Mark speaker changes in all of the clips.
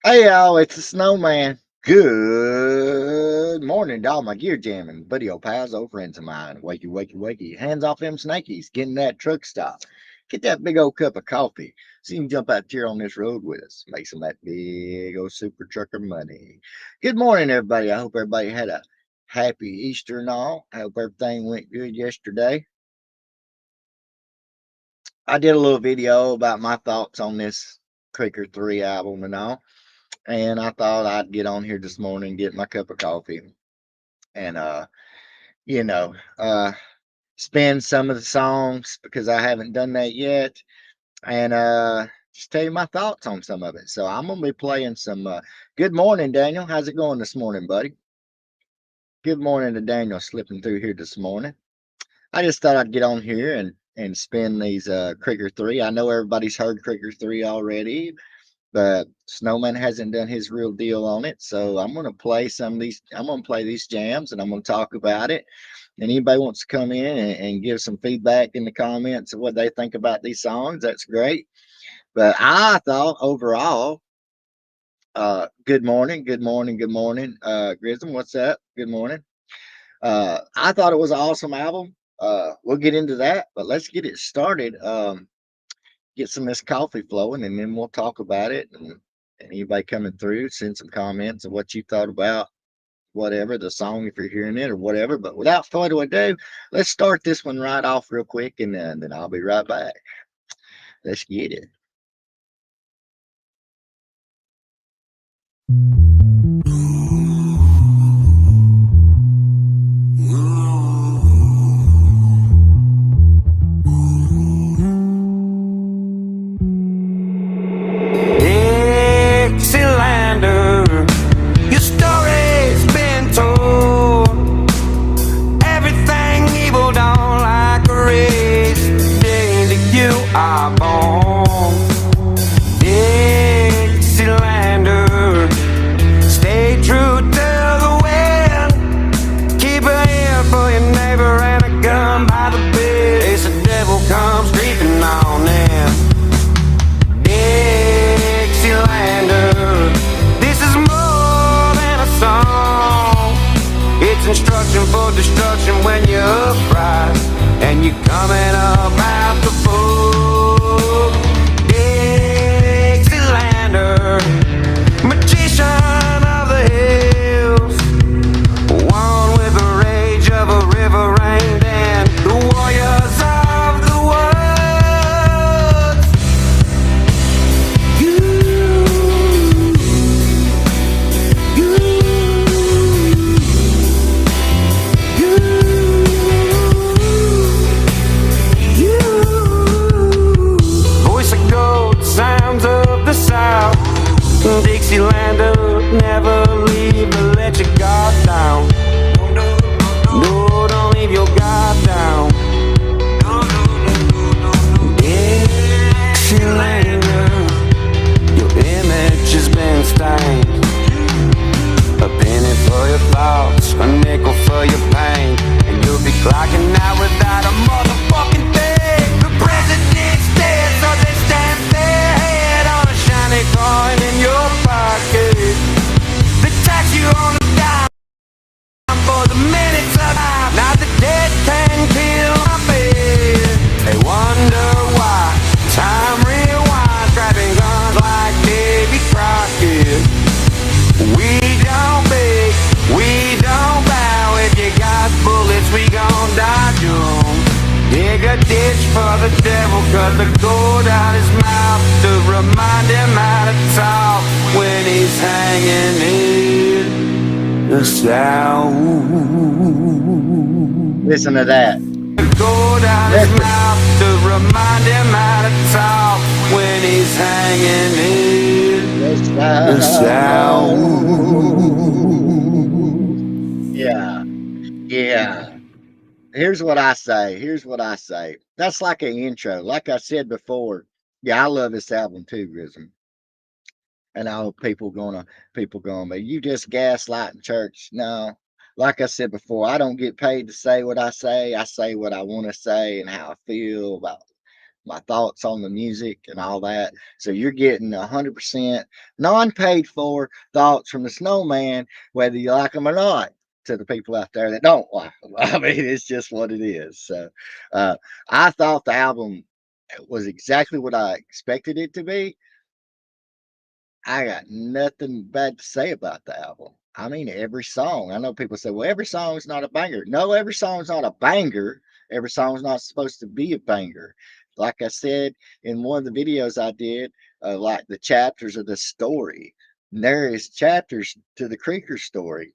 Speaker 1: Hey y'all, it's the Snowman. Good morning to all my gear jamming video pals, old friends of mine. Wakey, wakey, wakey. Hands off them snakies. Get in that truck stop. Get that big old cup of coffee. So you can jump out here on this road with us. Make some of that big old super trucker money. Good morning, everybody. I hope everybody had a happy Easter and all. I hope everything went good yesterday. I did a little video about my thoughts on this Creeker 3 album and all. And I thought I'd get on here this morning, get my cup of coffee, and you know, spin some of the songs because I haven't done that yet, and just tell you my thoughts on some of it. So I'm gonna be playing some. Good morning, Daniel. How's it going this morning, buddy? Good morning to Daniel slipping through here this morning. I just thought I'd get on here and spin these Krieger 3. I know everybody's heard Krieger 3 already, but Snowman hasn't done his real deal on it. So I'm gonna play some of these. I'm gonna play these jams, and I'm gonna talk about it. And anybody wants to come in and give some feedback in the comments of what they think about these songs, that's great. But I thought overall, good morning, good morning, good morning, Grism. What's up? Good morning. I thought it was an awesome album. We'll get into that, but let's get it started. Get some of this coffee flowing, and then we'll talk about it. And anybody coming through, send some comments of what you thought about whatever the song, if you're hearing it or whatever. But without further ado, let's start this one right off real quick, and then I'll be right back. Let's get it.
Speaker 2: Xylander, your story's been told. Everything evil don't like a race. The day that you are born. Dixielanders, stay true to the wind. Keep an ear for your neighbor and a gun by the base. The devil comes creeping on in. Dixielanders, this is more than a song. It's instruction for destruction when you're upright and you're coming up out the book. Dixielanders, magician of the hills, one with the rage of a river rain and the warriors of the woods. Voice of gold, sounds of the south. Dixielanders, never leave or let your guard down. No, don't leave your guard down. Xylander, your image has been stained. A penny for your thoughts, a nickel for your pain, and you'll be clocking out without a motherfucking thing. The president's dead, so they stamp their head on a shiny coin in your pocket. They tax you on the dime for the minutes of time. Now the dead can kill my bed. They wonder why time rewinds, grabbing guns like Davy Crockett. We don't beg, we don't bow. If you got bullets, we gon' dodge 'em. Dig a ditch for the devil, cut the gold out his mouth to remind him how to talk when he's hanging in the south.
Speaker 1: Listen to that.
Speaker 2: Gold out his mouth to remind him how to talk when he's hanging in the south.
Speaker 1: Yeah, yeah. Here's what I say. Here's what I say. That's like an intro. Like I said before, yeah, I love this album too, Grism. And I know people going, but you just gaslighting church. No, like I said before, I don't get paid to say what I say. I say what I want to say and how I feel about my thoughts on the music and all that. So you're getting 100% non-paid for thoughts from the Snowman, whether you like them or not. To the people out there that don't like them, I mean, it's just what it is. So I thought the album was exactly what I expected it to be. I got nothing bad to say about the album. I mean, every song. I know people say, well, every song is not a banger. No, every song is not a banger. Every song is not supposed to be a banger. Like I said in one of the videos I did, like the chapters of the story. There is chapters to the Creeker story.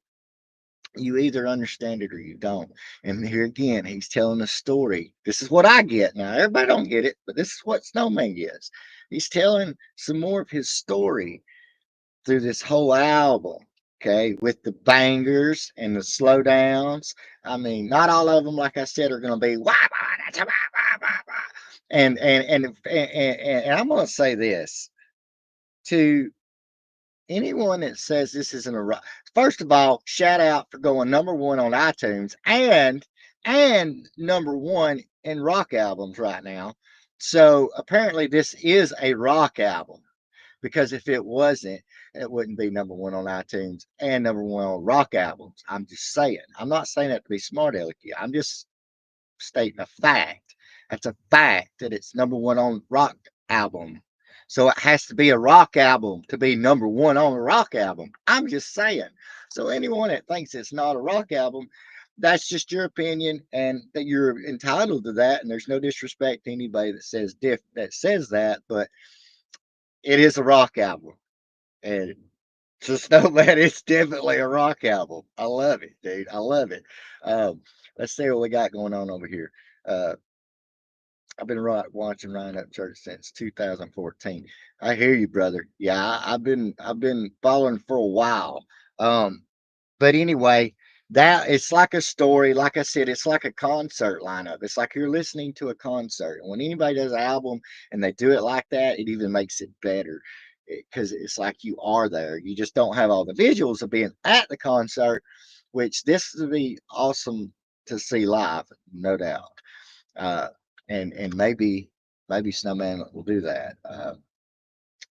Speaker 1: You either understand it or you don't. And here again, he's telling a story. This is what I get now. Everybody don't get it, but this is what Snowman gets. He's telling some more of his story through this whole album. Okay, with the bangers and the slowdowns. I mean, not all of them, like I said, are going to be wah, wah, wah, wah, wah. And I'm going to say this to anyone that says this isn't a rock. First of all, shout out for going #1 on iTunes and #1 in rock albums right now. So apparently this is a rock album, because if it wasn't, it wouldn't be #1 on iTunes and #1 on rock albums. I'm just saying. I'm not saying that to be smart alecky. I'm just stating a fact. That's a fact that it's #1 on rock album. So it has to be a rock album to be #1 on a rock album. I'm just saying. So anyone that thinks it's not a rock album, that's just your opinion, and that you're entitled to that. And there's no disrespect to anybody that says that, but it is a rock album. And so Snowman, it's definitely a rock album. I love it, dude. I love it. Let's see what we got going on over here. I've been watching Ryan Upchurch since 2014. I hear you, brother. Yeah, I've been following for a while. But anyway, that it's like a story. Like I said, it's like a concert lineup. It's like you're listening to a concert. And when anybody does an album and they do it like that, it even makes it better, because it's like you are there. You just don't have all the visuals of being at the concert, which this would be awesome to see live, no doubt. And maybe Snowman will do that.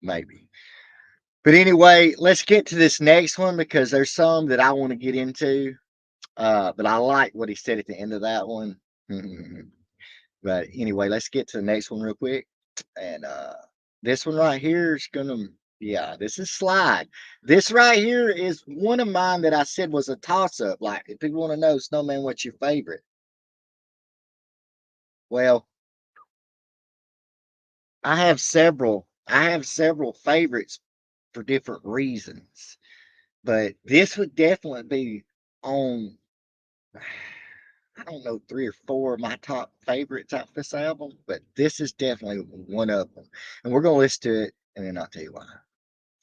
Speaker 1: Maybe. But anyway, let's get to this next one, because there's some that I want to get into. But I like what he said at the end of that one. But anyway, let's get to the next one real quick. And this one right here is gonna, yeah, this is Slide. This right here is one of mine that I said was a toss-up. Like, if people want to know, Snowman, what's your favorite? Well, I have several favorites for different reasons, but this would definitely be on, I don't know, 3 or 4 of my top favorites off this album, but this is definitely one of them. And we're gonna listen to it, and then I'll tell you why.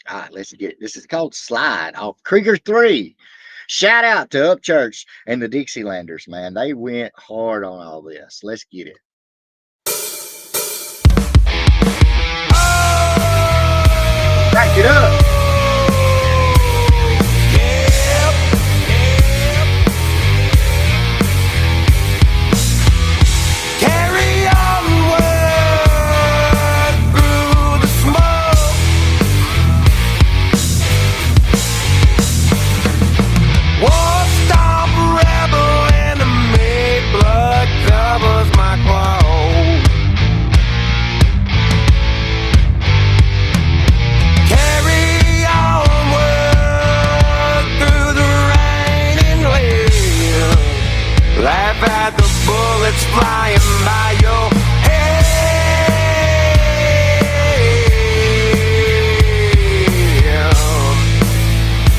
Speaker 1: All right, let's get it. This is called Slide off Creeker 3. Shout out to Upchurch and the Dixielanders, man. They went hard on all this. Let's get it. Back it up.
Speaker 2: Flying by your head.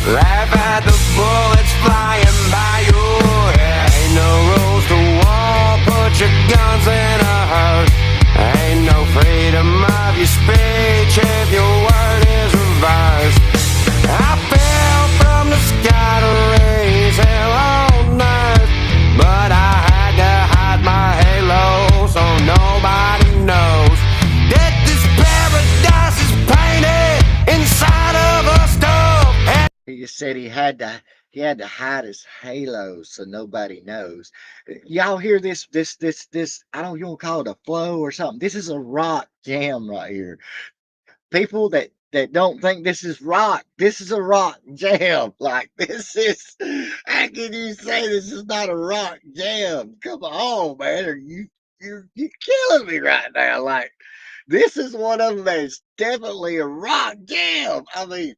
Speaker 2: Laugh at the bullets flying by your head. Ain't no rules to war, put your guns in a hearse. Ain't no freedom of your speech if your word is reversed. I fell from the sky to raise hell on earth, but I had to hide my halo so nobody knows that this paradise is painted inside of a stove.
Speaker 1: He just said he had to He had to hide his halo so nobody knows. Y'all hear this? I don't, you want to call it a flow or something. This is a rock jam right here. People that don't think this is rock, this is a rock jam. Like this is, how can you say this is not a rock jam? Come on, man. Are you killing me right now? Like this is one of them that's definitely a rock jam. I mean,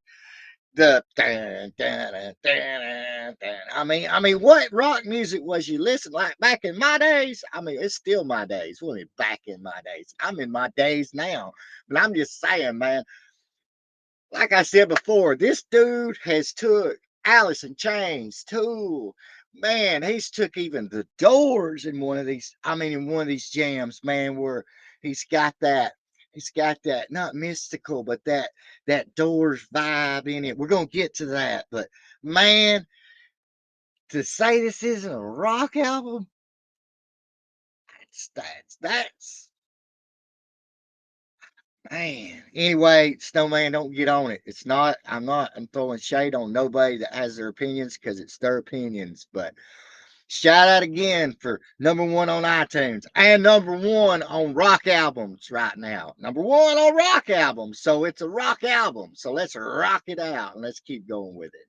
Speaker 1: the dun, dun, dun, dun, dun. I mean, what rock music was you listening like back in my days? I mean, it's still my days. What back in my days? I'm in my days now, but I'm just saying, man. Like I said before, this dude has took Alice in Chains, Tool. Man, he's took even the Doors in one of these. I mean, in one of these jams, man, where he's got that. He's got that not mystical, but that Doors vibe in it. We're gonna get to that, but man, to say this isn't a rock album, that's man. Anyway, Snowman, don't get on it. It's not. I'm throwing shade on nobody that has their opinions because it's their opinions. But shout out again for #1 on iTunes and #1 on rock albums right now. #1 on rock albums. So it's a rock album. So let's rock it out and let's keep going with it.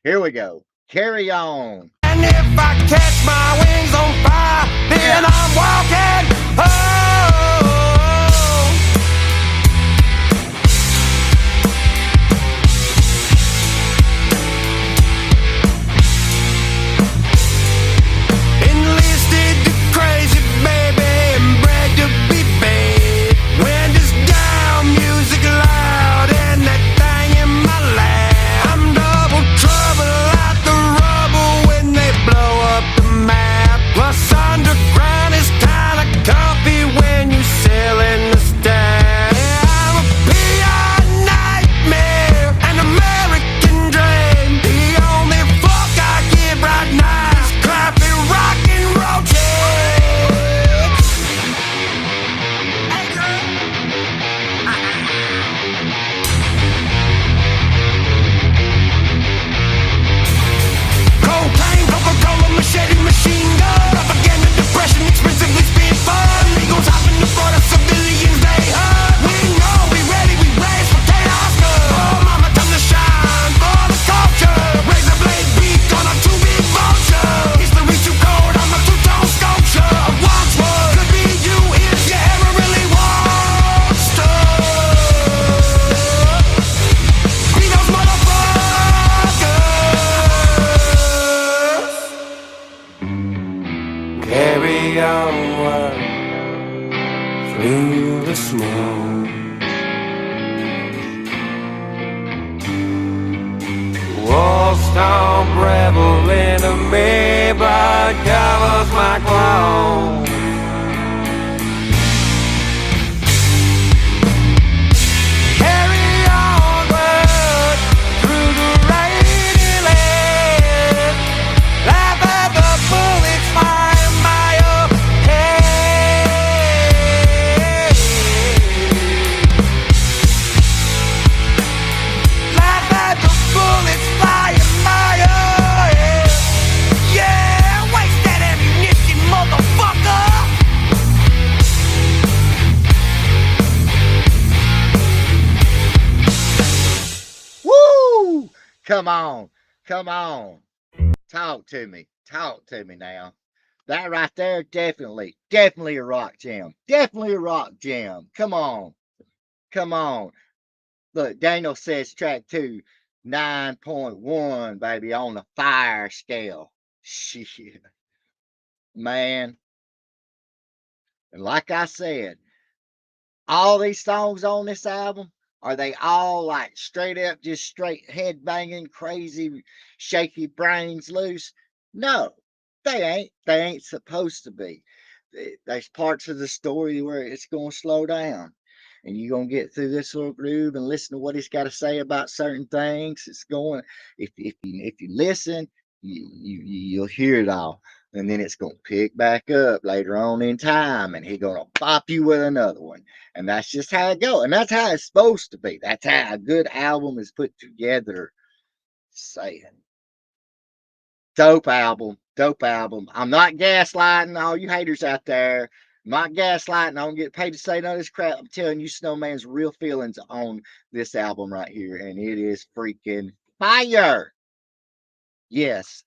Speaker 1: Here we go. Carry on.
Speaker 2: And if I catch my wings on fire, then I'm walking home. Enlisted to crazy, baby, and bred to be bad. When this down music loud and that thing in my lap, I'm double trouble like the rubble when they blow up the map. Plus underground is kinda comfy when you selling the stack. I'm a PR nightmare, an American dream. The only fuck I give right now is crappy rock and roll chicks. Hey girl. Cocaine, Coca-Cola, machete, machine gun. Propaganda, depression, expensively spent fun. Eagles hopping the front of civilians, they hunt. We know, we ready, we raise for chaos good. Oh mama, time to shine for the culture. Razor blade beat on a two-big vulture. History too cold, I'm a two-tone sculpture. A watchword could be you if you ever really want stuff. Be those motherfuckers. Carry onward through the snow. Walls stomp, revel into me, blood covers my clothes. Carry onward through the rainy land. Laugh at the bullets flying by your head. Laugh at the bullets flying by your head. Yeah, waste that ammunition, motherfucker.
Speaker 1: Woo! Come on. Come on. Talk to me. Talk to me now. That right there, definitely a rock jam. Definitely a rock jam. Come on. Come on. Look, Daniel says track 2, 9.1, baby, on the fire scale. Shit. Man. And like I said, all these songs on this album, are they all like straight up, just straight head banging, crazy, shaky brains loose? No, they ain't. They ain't supposed to be. There's parts of the story where it's going to slow down. And you're going to get through this little groove and listen to what he's got to say about certain things. It's going, if you listen, you'll hear it all. And then it's going to pick back up later on in time, and he's going to pop you with another one. And that's just how it goes. And that's how it's supposed to be. That's how a good album is put together. Saying. Dope album. Dope album. I'm not gaslighting all you haters out there. I'm not gaslighting. I don't get paid to say none of this crap. I'm telling you, Snowman's real feelings on this album right here, and it is freaking fire. Yes,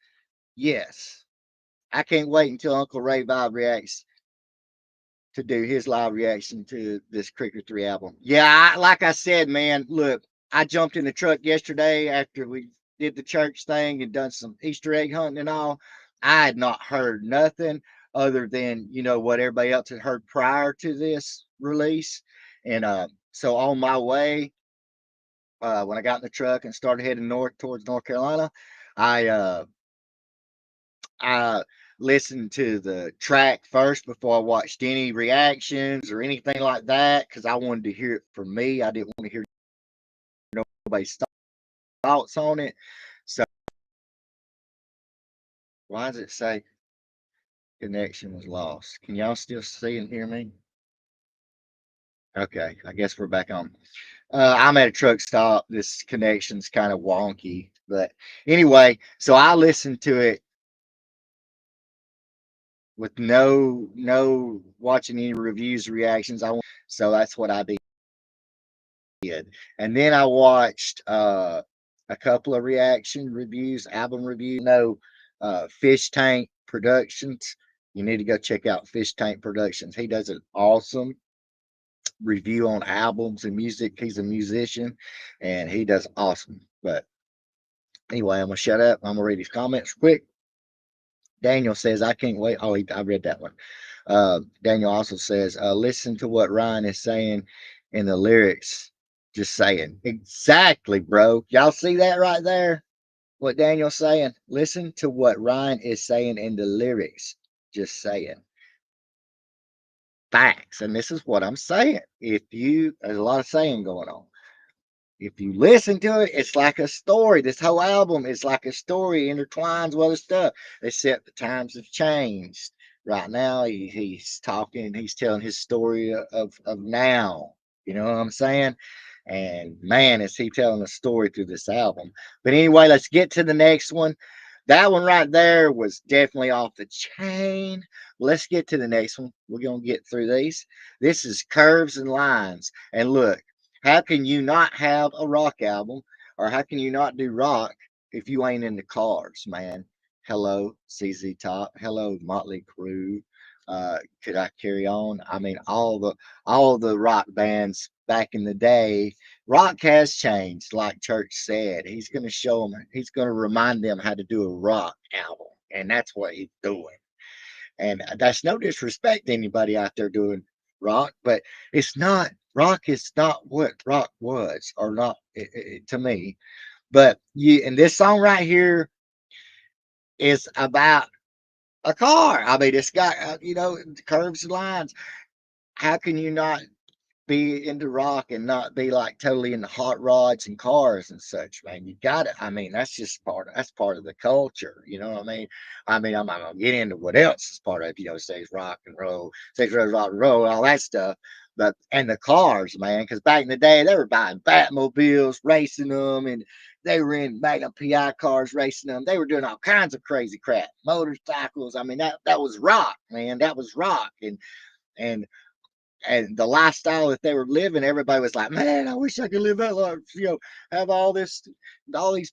Speaker 1: yes. I can't wait until Uncle Ray Vibe reacts to do his live reaction to this Cricker 3 album. Yeah, like I said, man, look, I jumped in the truck yesterday after we did the church thing and done some Easter egg hunting and all. I had not heard nothing other than, what everybody else had heard prior to this release. And so on my way, when I got in the truck and started heading north towards North Carolina, I I listened to the track first before I watched any reactions or anything like that because I wanted to hear it for me. I didn't want to hear nobody's thoughts on it. So why does it say connection was lost? Can y'all still see and hear me? Okay, I guess we're back on. I'm at a truck stop. This connection's kind of wonky, but anyway, so I listened to it with no watching any reviews, reactions. So that's what I did. And then I watched a couple of reaction reviews, album reviews. No, Fish Tank Productions. You need to go check out Fish Tank Productions. He does an awesome review on albums and music. He's a musician and he does awesome. But anyway, I'm gonna shut up. I'm gonna read his comments quick. Daniel says, I can't wait. Oh, I read that one. Daniel also says, listen to what Ryan is saying in the lyrics. Just saying. Exactly, bro. Y'all see that right there? What Daniel's saying? Listen to what Ryan is saying in the lyrics. Just saying. Facts. And this is what I'm saying. There's a lot of saying going on. If you listen to it, it's like a story. This whole album is like a story, intertwines with other stuff, except the times have changed. Right now, he's talking, he's telling his story of now. You know what I'm saying? And man, is he telling a story through this album. But anyway, let's get to the next one. That one right there was definitely off the chain. Let's get to the next one. We're going to get through these. This is Curves and Lines. And look, how can you not have a rock album, or how can you not do rock if you ain't into cars, man? Hello, CZ Top. Hello, Motley Crue. Could I carry on? I mean, all the rock bands back in the day, rock has changed. Like Church said, he's going to show them. He's going to remind them how to do a rock album, and that's what he's doing. And that's no disrespect to anybody out there doing rock, but it's not rock is not what rock was, or not to me. But and this song right here is about a car. I mean, it's got curves and lines. How can you not be into rock and not be like totally into hot rods and cars and such, man? You got it. I mean, that's part of the culture. You know what I mean? I'm not gonna get into what else is part of, stage rock and roll, rock and roll, all that stuff. But and the cars, man, because back in the day they were buying Batmobiles, racing them, and they were in Magnum PI cars racing them. They were doing all kinds of crazy crap, motorcycles. I mean, that was rock, man. That was rock, and and the lifestyle that they were living, everybody was like, man, I wish I could live that life, have all these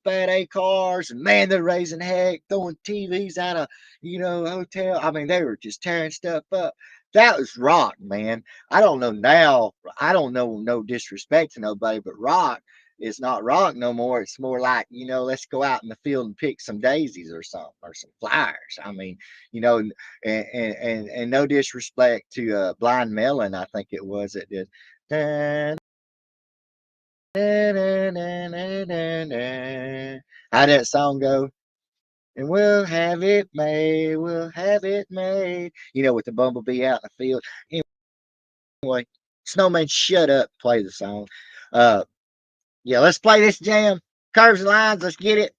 Speaker 1: bad A cars, and man, they're raising heck, throwing TVs out of, hotel. I mean, they were just tearing stuff up. That was rock, man. I don't know now. I don't know, no disrespect to nobody, but rock is not rock no more. It's more like, let's go out in the field and pick some daisies or something, or some flowers. I mean, and no disrespect to Blind Melon, I think it was that did. How'd that song go? And we'll have it made, we'll have it made. With the bumblebee out in the field. Anyway, Snowman, shut up, play the song. Yeah, let's play this jam. Curves and lines, let's get it.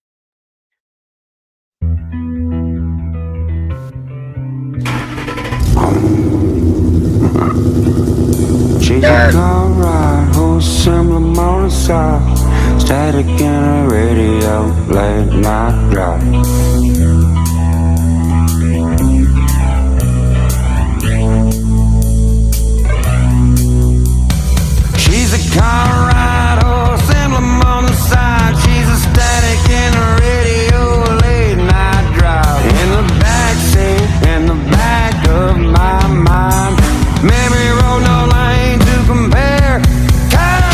Speaker 2: Change your car ride, whole summer motorcycle. static in a radio, late night drive. She's a car ride horse emblem on the side. She's a static in a radio, late night drive. In the backseat, in the back of my mind. Memory road, no lane to compare.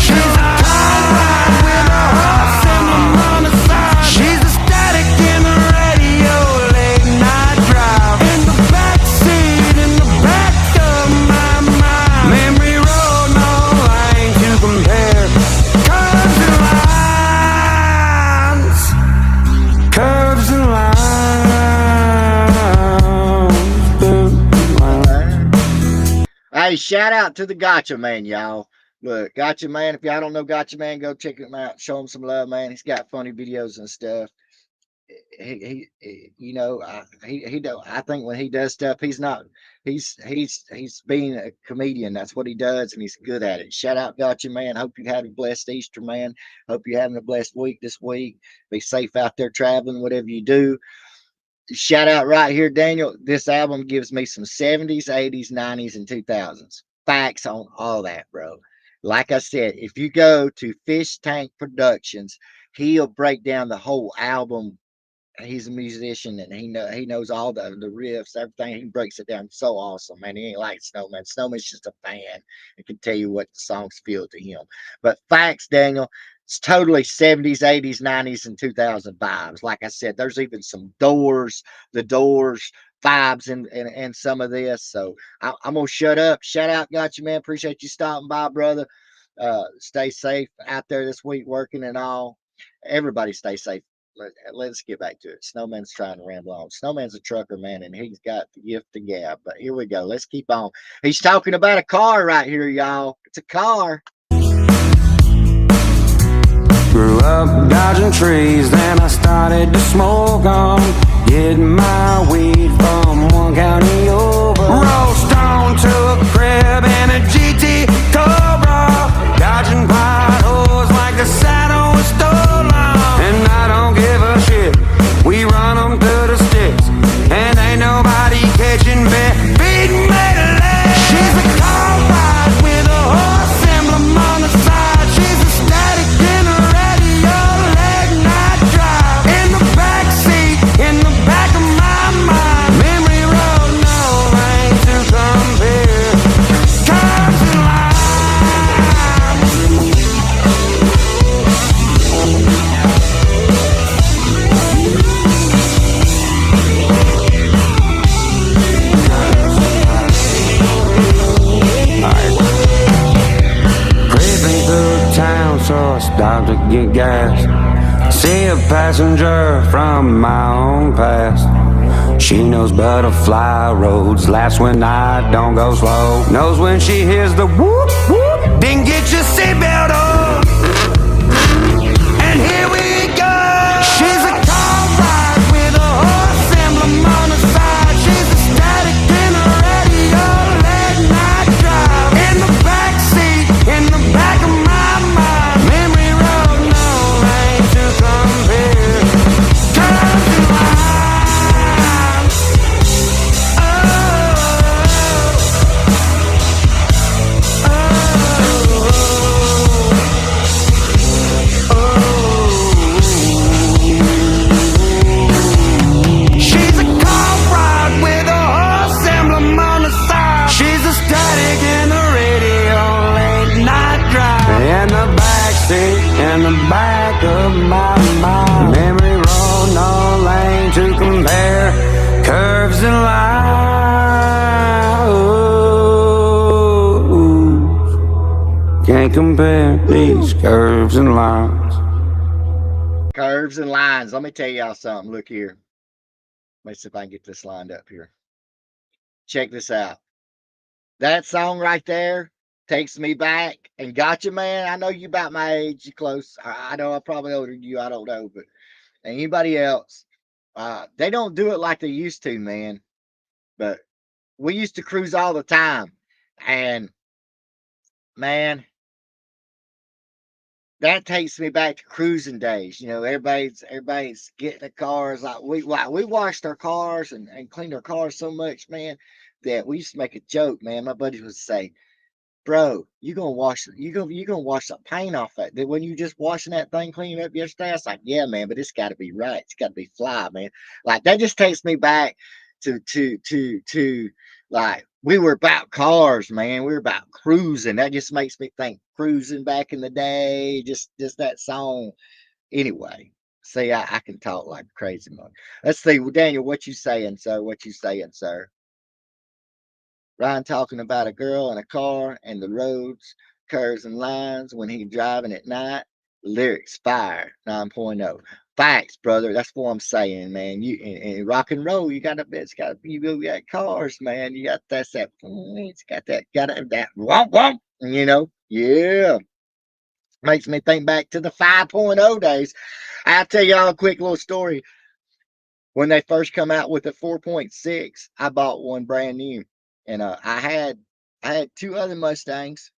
Speaker 2: She's a car ride with a horse emblem on the side. She's a static in the radio, late night drive. In the backseat, in the back of my mind. Memory road, no lane to compare. Curves and lines, curves and lines.
Speaker 1: Hey, shout out to the Gotcha Man, y'all. Look, Gotcha Man, if y'all don't know Gotcha Man, go check him out. Show him some love, man. He's got funny videos and stuff. You know, he don't. I think when he does stuff, he's not. He's being a comedian. That's what he does, and he's good at it. Shout out, Gotcha Man. Hope you had a blessed Easter, man. Hope you're having a blessed week this week. Be safe out there traveling, whatever you do. Shout out right here, Daniel. This album gives me some 70s, 80s, 90s, and 2000s. Facts on all that, bro. Like I said, if you go to Fish Tank Productions, he'll break down the whole album. He's a musician and he knows all the riffs, everything. He breaks it down so awesome, man. He ain't like Snowman. Snowman's just a fan and can tell you what the songs feel to him. But facts, Daniel, it's totally 70s, 80s, 90s, and 2000 vibes. Like I said, there's even some the Doors vibes and some of this. So I'm gonna shut up. Shout out, Gotcha Man. Appreciate you stopping by, brother. Stay safe out there this week, working and all. Everybody stay safe. Let's get back to it. Snowman's trying to ramble on. Snowman's a trucker, man, and he's got the gift to gab. But here we go. Let's keep on. He's talking about a car right here, y'all. It's a car.
Speaker 2: Grew up dodging trees, then I started to smoke on. Getting my weed from one county over. Roast on to a crib in a GT Cobra. Dodging potholes like the saddle was stolen. And I don't give a shit, we run them to the sticks. And ain't nobody catching me, beating me to lead. She's a car ride with a horse emblem on the side. She's a static in a radio, late night drive. In the backseat, in the back of my mind. Memory road, no lane to compare. Curves and lines. Creeping through town, so I stopped to get gas. See a passenger from my own past. She knows butterfly roads, laughs when I don't go slow. Knows when she hears the whoop whoop, then get your seatbelt on. And here we go. She's a car ride with a horse emblem on the side. She's a static in a radio, late night drive. In the backseat, in the back of my mind. Memory road, no lane to compare. Curves and lines. Oh, she's a car ride with a horse emblem on the side. She's a static in the radio, late night drive. In the backseat, in the back of my mind. Memory road, no lane to compare. Curves and lines. Can't compare these curves and lines.
Speaker 1: Curves and lines. Let me tell y'all something. Look here. Let me see if I can get this lined up here. Check this out. That song right there takes me back. And Gotcha Man, I know you about my age. You close. I know I'm probably older than you. I don't know. But anybody else, they don't do it like they used to, man. But we used to cruise all the time. And, man, that takes me back to cruising days. You know, everybody's getting the cars. Like we washed our cars and cleaned our cars so much, man, that we used to make a joke, man. My buddies would say, bro, you gonna wash the paint off that. Then when you just washing that thing cleaning up yesterday, I was like, yeah, man, but it's got to be right. It's got to be fly, man. Like that just takes me back to like we were about cars, man. We were about cruising. That just makes me think cruising back in the day. Just that song. Anyway, see, I can talk like crazy, man. Let's see, well, Daniel, what you saying, sir? What you saying, sir? Ryan talking about a girl in a car and the roads, curves, and lines when he driving at night. Lyrics fire 9.0. Facts, brother. That's what I'm saying, man. You in rock and roll, you got you got cars, man. You got it's got that womp womp, you know. Yeah. Makes me think back to the 5.0 days. I'll tell y'all a quick little story. When they first come out with the 4.6, I bought one brand new, and I had two other Mustangs.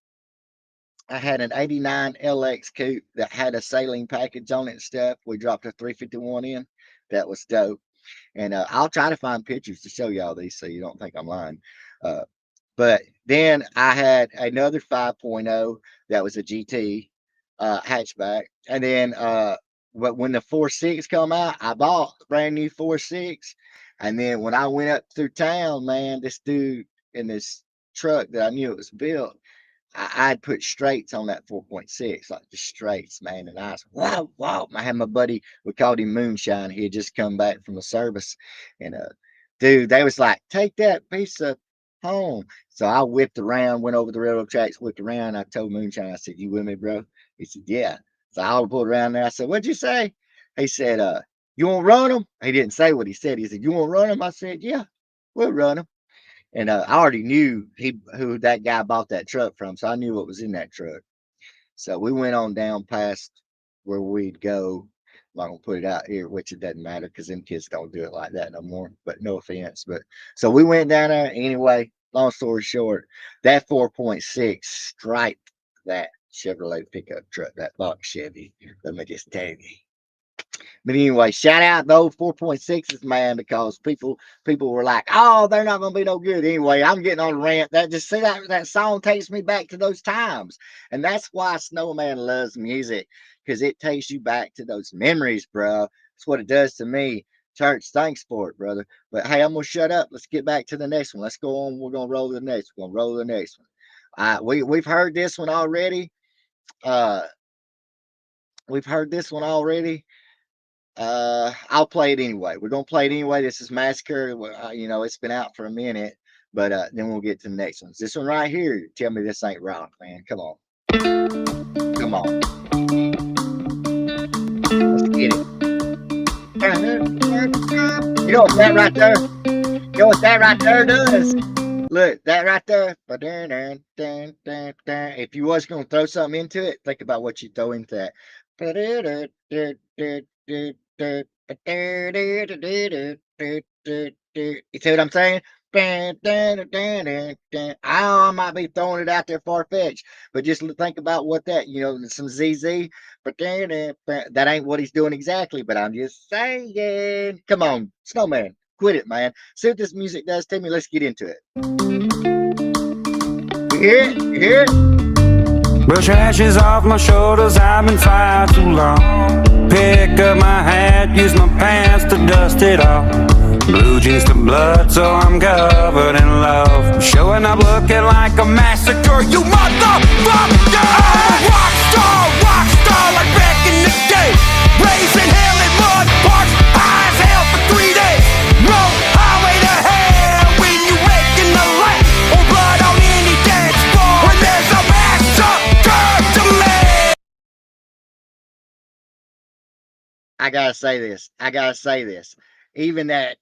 Speaker 1: I had an '89 LX coupe that had a saline package on it and stuff. We dropped a 351 in. That was dope. And I'll try to find pictures to show y'all these so you don't think I'm lying. Uh, but then I had another 5.0 that was a GT hatchback. And then but when the 4.6 come out, I bought the brand new 4.6. And then when I went up through town, man, this dude in this truck that I knew it was built, I'd put straights on that 4.6, like the straights, man. And I was, wow, wow. I had my buddy, we called him Moonshine. He had just come back from a service. And dude, they was like, take that piece of home. So I whipped around, went over the railroad tracks, whipped around. I told Moonshine, I said, you with me, bro? He said, yeah. So I pulled around there. I said, what'd you say? He said, you want to run them? He didn't say what he said. He said, you want to run them? I said, yeah, we'll run them. And I already knew who that guy bought that truck from, so I knew what was in that truck. So we went on down past where we'd go. I'm not gonna put it out here, which it doesn't matter because them kids don't do it like that no more. But no offense. But so we went down there anyway. Long story short, that 4.6 striped that Chevrolet pickup truck, that box Chevy. Let me just tell you. But anyway, shout out those 4.6s, man, because people were like, oh, they're not gonna be no good. Anyway, I'm getting on a rant. That just see that song takes me back to those times. And that's why Snowman loves music, because it takes you back to those memories, bro. That's what it does to me. Church, thanks for it, brother. But hey, I'm gonna shut up. Let's get back to the next one. Let's go on. We're gonna roll the next. We're gonna roll the next one. We've heard this one already. Uh we've heard this one already. I'll play it anyway. We're gonna play it anyway. This is Massacre. You know, it's been out for a minute, but then we'll get to the next ones. This one right here. Tell me this ain't rock, man. Come on, come on. Let's get it. You know what that right there? You know what that right there does? Look, that right there. If you was gonna throw something into it, think about what you throw into that. You see what I'm saying? I might be throwing it out there far fetched, but just think about what that, you know, some ZZ, but that ain't what he's doing exactly. But I'm just saying, come on, Snowman, quit it, man. See what this music does to me. Let's get into it. You hear it? You hear it?
Speaker 2: Brush ashes off my shoulders, I've been far too long. Pick up my hat, use my pants to dust it off. Blue jeans to blood, so I'm covered in love. Showing up looking like a massacre, you motherfucker! I'm a rock star like back in the day. Raising hell in mud parks, high as hell for 3 days. No highway to hell when you making the light, or blood on any dance floor when there's a massacre to me.
Speaker 1: I gotta say this. Even that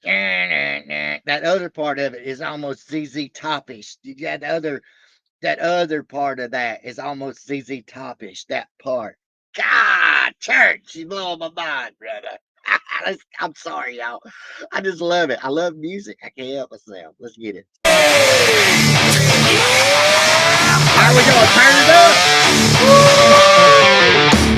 Speaker 1: other part of it is almost ZZ Topish. That other part of that is almost ZZ Topish. That part. God, church, you blow my mind, brother. I'm sorry, y'all. I just love it. I love music. I can't help myself. Let's get it. How we gonna turn it up? Woo!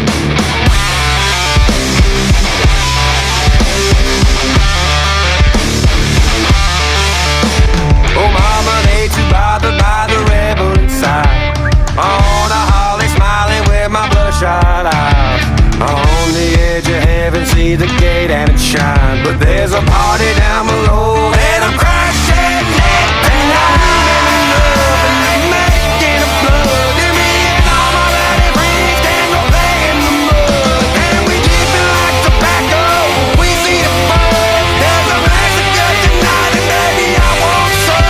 Speaker 2: see the gate and it shines, but there's a party down below, and I'm crashing it tonight. I'm making a plug, and me and all my bloody friends can go play in the mud, and we keep it like tobacco when we see the bug. There's a massacre tonight, and baby I want some.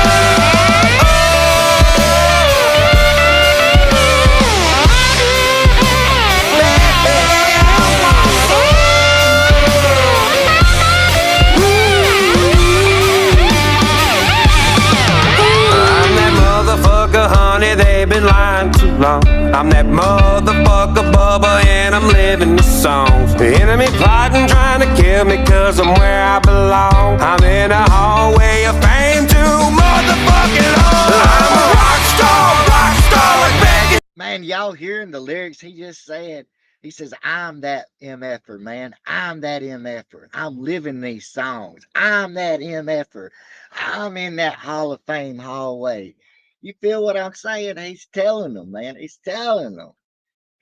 Speaker 2: Honey, they've been lying too long. I'm that motherfucker Bubba, and I'm living the songs. The enemy plotting, trying to kill me, cause I'm where I belong. I'm in a hallway of fame too motherfucking long. I'm a rock star like begging.
Speaker 1: Man, y'all hearing the lyrics he just said? He says, I'm that MFer, man. I'm that MFer. I'm living these songs. I'm that MFer. I'm in that Hall of Fame hallway. You feel what I'm saying? He's telling them, man. He's telling them.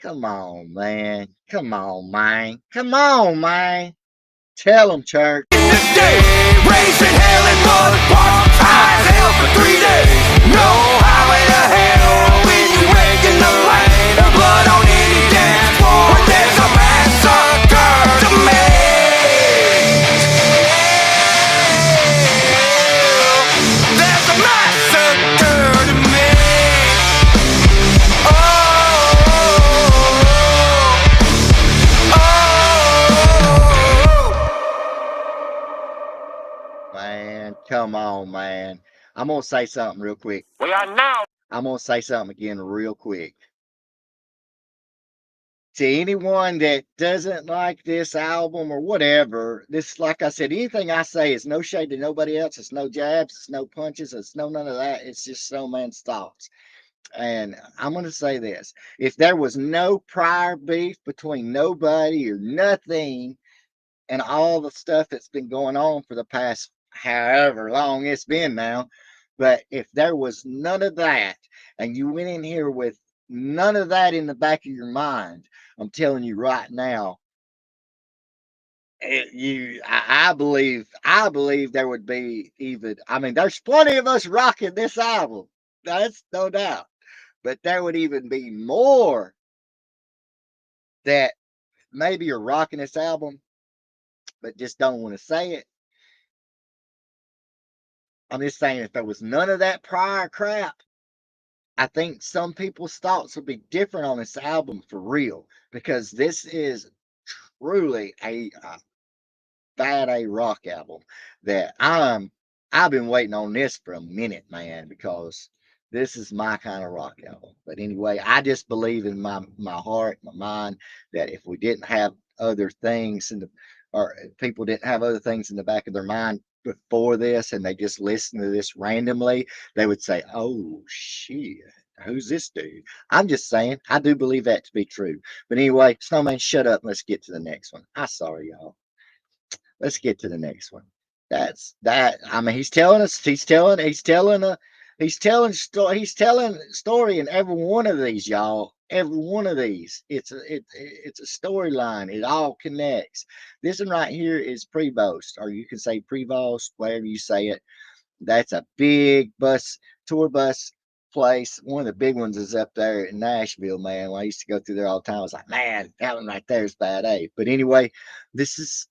Speaker 1: Come on, man. Come on, man. Come on, man. Tell them, church.
Speaker 2: This day, racing hell and mud, walk high as hell for 3 days. No highway to hell when you're breaking the lane. The blood on any dance floor, but there's a massacre to me. There's a massacre to me.
Speaker 1: Man, come on, man. I'm going to say something real quick.
Speaker 3: We are now.
Speaker 1: I'm going to say something again real quick. To anyone that doesn't like this album or whatever, this, like I said, anything I say is no shade to nobody else. It's no jabs. It's no punches. It's no none of that. It's just Snowman's thoughts. And I'm going to say this. If there was no prior beef between nobody or nothing and all the stuff that's been going on for the past however long it's been now, but if there was none of that and you went in here with none of that in the back of your mind, I'm telling you right now, I believe there would be even, I mean, there's plenty of us rocking this album. That's no doubt. But there would even be more that maybe are rocking this album, but just don't want to say it. I'm just saying, if there was none of that prior crap, I think some people's thoughts would be different on this album for real, because this is truly a bad A rock album that I've been waiting on this for a minute, man, because this is my kind of rock album. But anyway, I just believe in my heart, my mind, that if we didn't have other things or people didn't have other things in the back of their mind before this, and they just listen to this randomly, they would say, oh shit, who's this dude? I'm just saying, I do believe that to be true. But anyway, Snowman, shut up. Let's get to the next one. I'm sorry, y'all. Let's get to the next one. That's that. I mean, he's telling story in every one of these, y'all. Every one of these. It's a storyline. It all connects. This one right here is Prevost, or you can say Prevost, whatever you say it. That's a big tour bus place. One of the big ones is up there in Nashville, man. When I used to go through there all the time, I was like, man, that one right there is bad A. But anyway, listen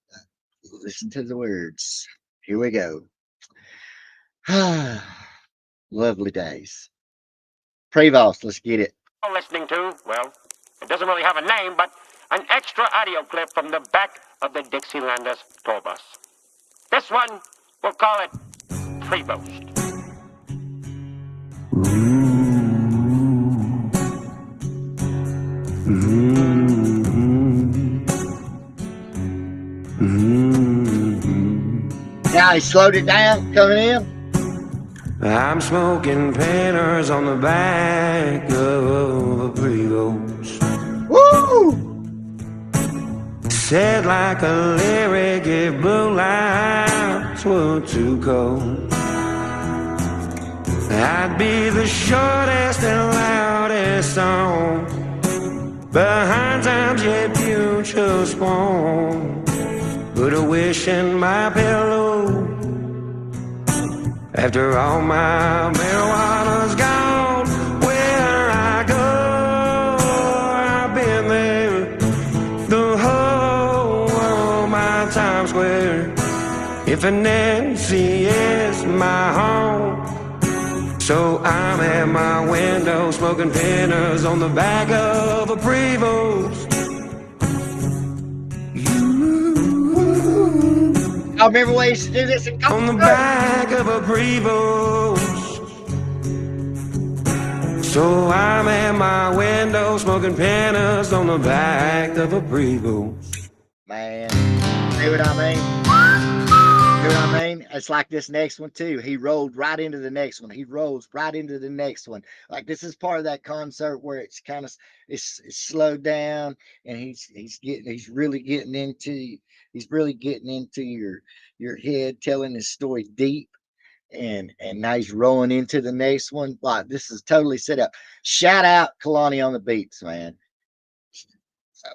Speaker 1: to the words. Here we go. Lovely days. Prevost, let's get it.
Speaker 3: Listening to, well, it doesn't really have a name, but an extra audio clip from the back of the Dixielanders tour bus. This one, we'll call it Prevost.
Speaker 1: Now he slowed it down coming in.
Speaker 2: I'm smoking painters on the back of a Prevost.
Speaker 1: Woo!
Speaker 2: Said like a lyric if blue lights were too cold, I'd be the shortest and loudest song behind time's yet future spawn. put a wish in my pillow. After all my marijuana's gone, where I go, I've been there. The whole world, my Times Square. If Nancy is my home, so I'm at my window smoking pinners on the back of a Prevost.
Speaker 1: I remember we used to do this in
Speaker 2: On the back of a Prevost. So I'm at my window smoking pinners on the back of a Prevost.
Speaker 1: Man, see what I mean? See what I mean? It's like this next one too. He rolled right into the next one. He rolls right into the next one. Like this is part of that concert where it's kind of it's slowed down, and he's really getting into your head, telling his story deep, and now he's rolling into the next one. Like this is totally set up. Shout out Kalani on the beats, man. So,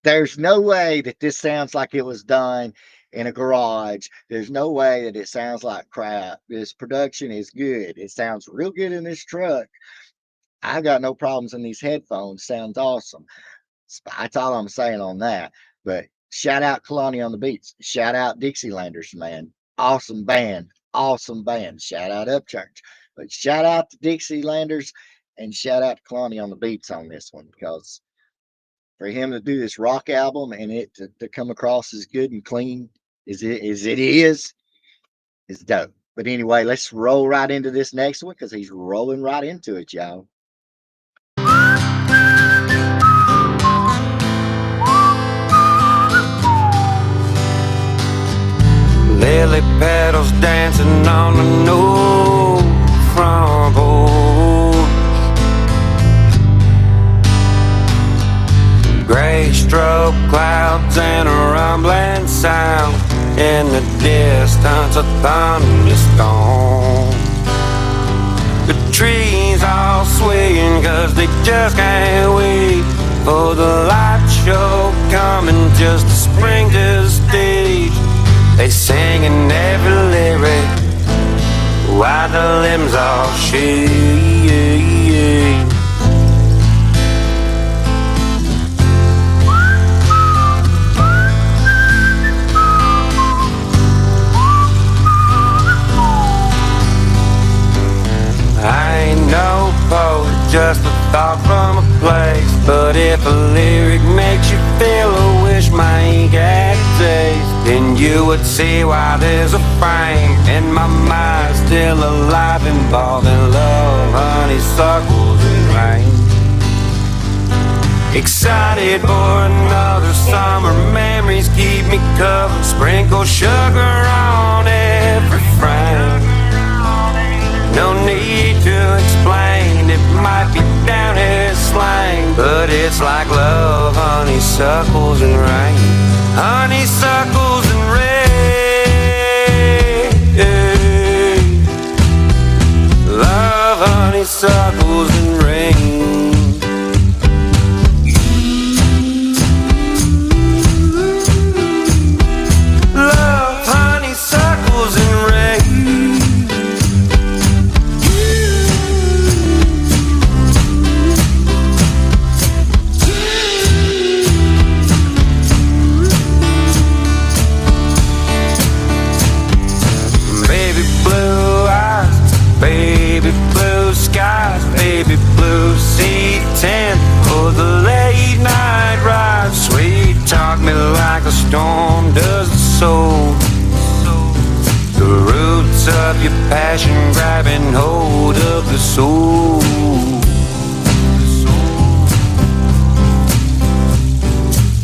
Speaker 1: there's no way that this sounds like it was done in a garage. There's no way that it sounds like crap. This production is good. It sounds real good in this truck. I got no problems in these headphones. Sounds awesome. That's all I'm saying on that. But shout out Kalani on the beats. Shout out Dixielanders, man. Awesome band. Awesome band. Shout out Upchurch. But shout out to Dixielanders and shout out to Kalani on the beats on this one, because for him to do this rock album and it to come across as good and clean as it is dope. But anyway, let's roll right into this next one because he's rolling right into it, y'all.
Speaker 2: Lily petals dancing on the new front porch. Gray strobe clouds and a rumbling sound. In the distance, a thunderstorm. The trees all swaying 'cause they just can't wait for the light show coming just to spring to the stage. They sing in every lyric while the limbs all shake. I ain't no poet, just a thought from a place. But if a lyric makes you feel a wish my ink had taste, then you would see why there's a frame in my mind still alive, involving love, honeysuckles, and rain. Excited for another summer, memories keep me covered. Sprinkle sugar on every frame. No need to explain, it might be down here slang, but it's like love, honeysuckles, and rain. Honeysuckles and rain. Love, honeysuckles, and rain. Love, honeysuckles, and rain. Baby blue skies, baby blue C10 for the late night ride. Sweet talk me like a storm does the soul. The roots of your passion grabbing hold of the soul.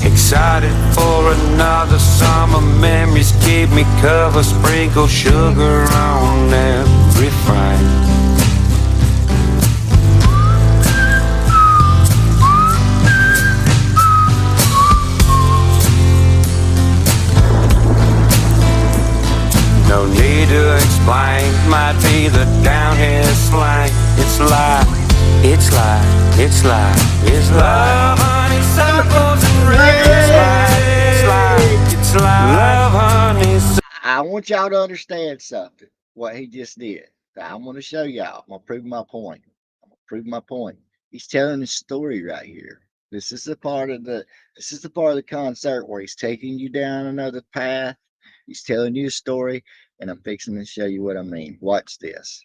Speaker 2: Excited for another summer, memories keep me covered. Sprinkle sugar on every frame. No need to explain, might be the down here slang. It's like, it's like, it's like, it's love, honeysuckles, and rain. It's like, it's like, it's like.
Speaker 1: Now, I want y'all to understand something, what he just did. Now, I'm going to show y'all. I'm going to prove my point. He's telling a story right here. This is the part of the concert where he's taking you down another path. He's telling you a story, and I'm fixing to show you what I mean. Watch this.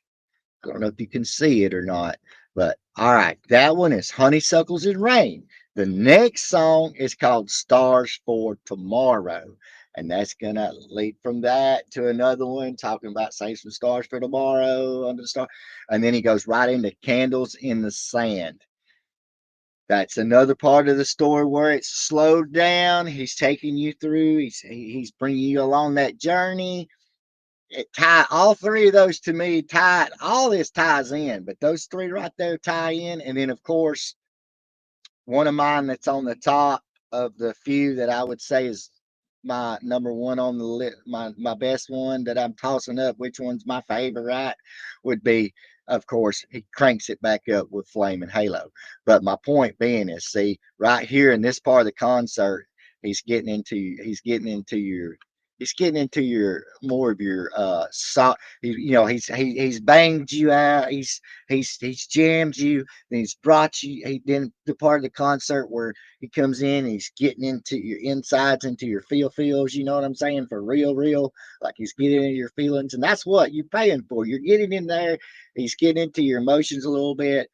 Speaker 1: I don't know if you can see it or not, but all right, that one is Honeysuckles Rain. The next song is called Stars for Tomorrow. And that's going to lead from that to another one talking about save some stars for tomorrow under the star. And then he goes right into Candles in the Sand. That's another part of the story where it's slowed down. He's taking you through. He's bringing you along that journey. All three of those to me all this ties in, but those three right there tie in. And then of course, one of mine that's on the top of the few that I would say is my number one on the list, my best one that I'm tossing up, which one's my favorite, would be, of course, he cranks it back up with Flame and Halo. But my point being is, see, right here in this part of the concert, he's getting into your more of your he's banged you out, he's jammed you, and he's brought you, then the part of the concert where he comes in and he's getting into your insides, into your feels, you know what I'm saying, for real, like he's getting into your feelings, and that's what you're paying for. You're getting in there, he's getting into your emotions a little bit.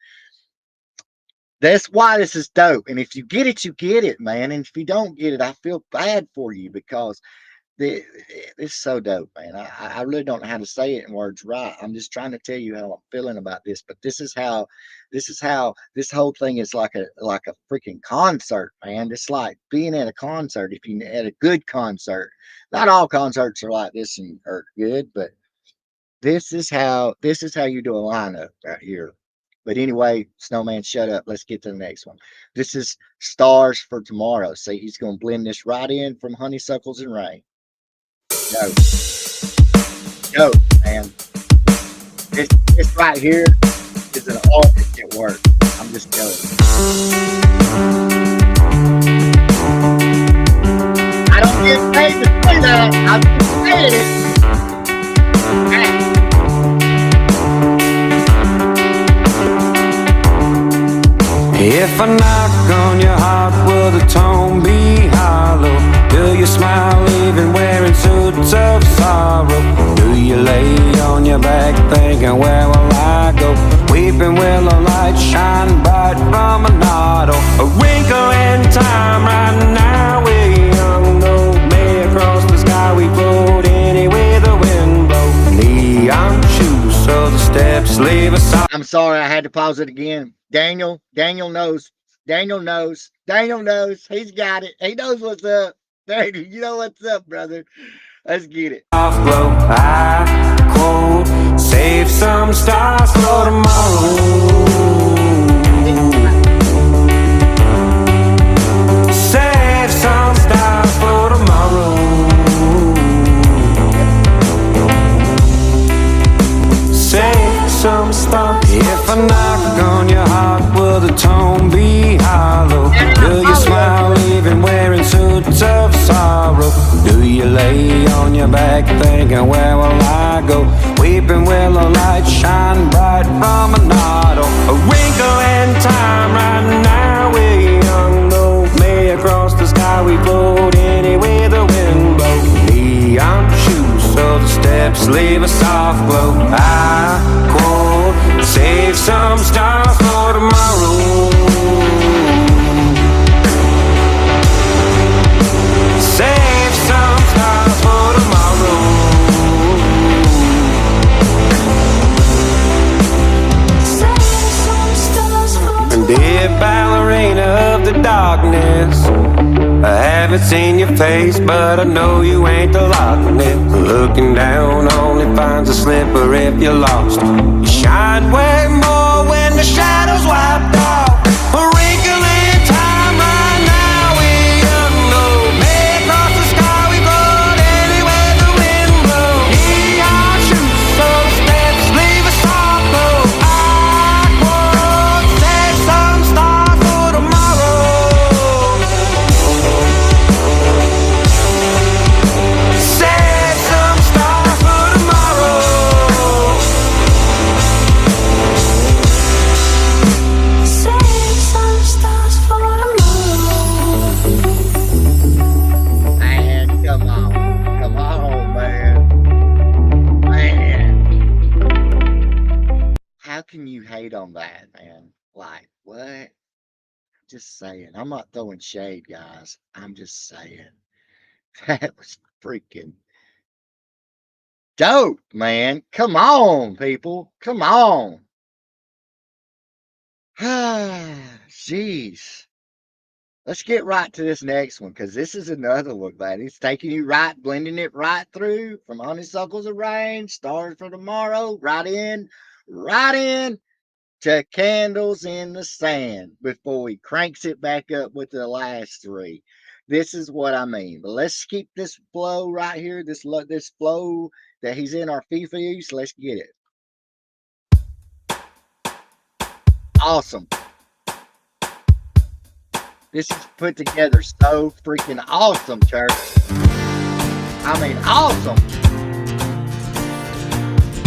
Speaker 1: That's why this is dope. And if you get it, you get it, man. And if you don't get it, I feel bad for you, because it's so dope, man. I really don't know how to say it in words right. I'm just trying to tell you how I'm feeling about this. But this is how this whole thing is like a freaking concert, man. It's like being at a concert. If you at a good concert, not all concerts are like this and are good, but this is how you do a lineup right here. But anyway, Snowman, shut up. Let's get to the next one. This is Stars for Tomorrow. See, he's going to blend this right in from Honeysuckles Rain. Go, man. This right here is an artist at work. I'm just telling you. I don't get paid to say that. I'm just saying it.
Speaker 2: If I knock on your heart, will the tone be hollow? Do you smile even wearing suits of sorrow? Do you lay on your back thinking, where will I go? Weeping willow light shine bright from an auto. A wrinkle in time right now, we're young, no may across the sky we float anywhere the wind blows. Neon shoes so the steps leave us on.
Speaker 1: I'm sorry, I had to pause it again. Daniel knows. He's got it. He knows what's up. Daniel, you know what's up, brother. Let's get it.
Speaker 2: Off glow, I quote, save some stars for tomorrow. Save some stars for tomorrow. Save some stars. If I knock on your heart, will the tone be hollow? Do you smile even wearing suits of sorrow? Do you lay on your back thinking, where will I go? Weeping willow light shine bright from an auto. A wrinkle in time right now, we're young, no may across the sky we float anywhere the wind blows. Neon shoes so the steps leave a soft glow. I quote, save some stars for tomorrow. Save some stars for tomorrow. Save some stars for tomorrow. And dear ballerina of the darkness, I haven't seen your face, but I know you ain't the Loch Ness. Looking down only finds a slipper if you're lost. You shine way more when the shadows wiped off. A wrinkle in time right now, we young, no may across the sky we float anywhere the wind blows. Neon shoes so the steps leave a soft glow. I quote, save some stars for tomorrow. Save some stars
Speaker 1: can you hate on that, man? Like, what? Just saying. I'm not throwing shade, guys. I'm just saying. That was freaking dope, man. Come on, people. Come on. Jeez. Let's get right to this next one because this is another one, man. It's taking you right, blending it right through from Honeysuckles Rain, Stars for Tomorrow, right in to Candles in the Sand before he cranks it back up with the last three. This is what I mean. But let's keep this flow right here, this flow that he's in our FIFA use. Let's get it. Awesome. This is put together so freaking awesome, church. I mean, awesome.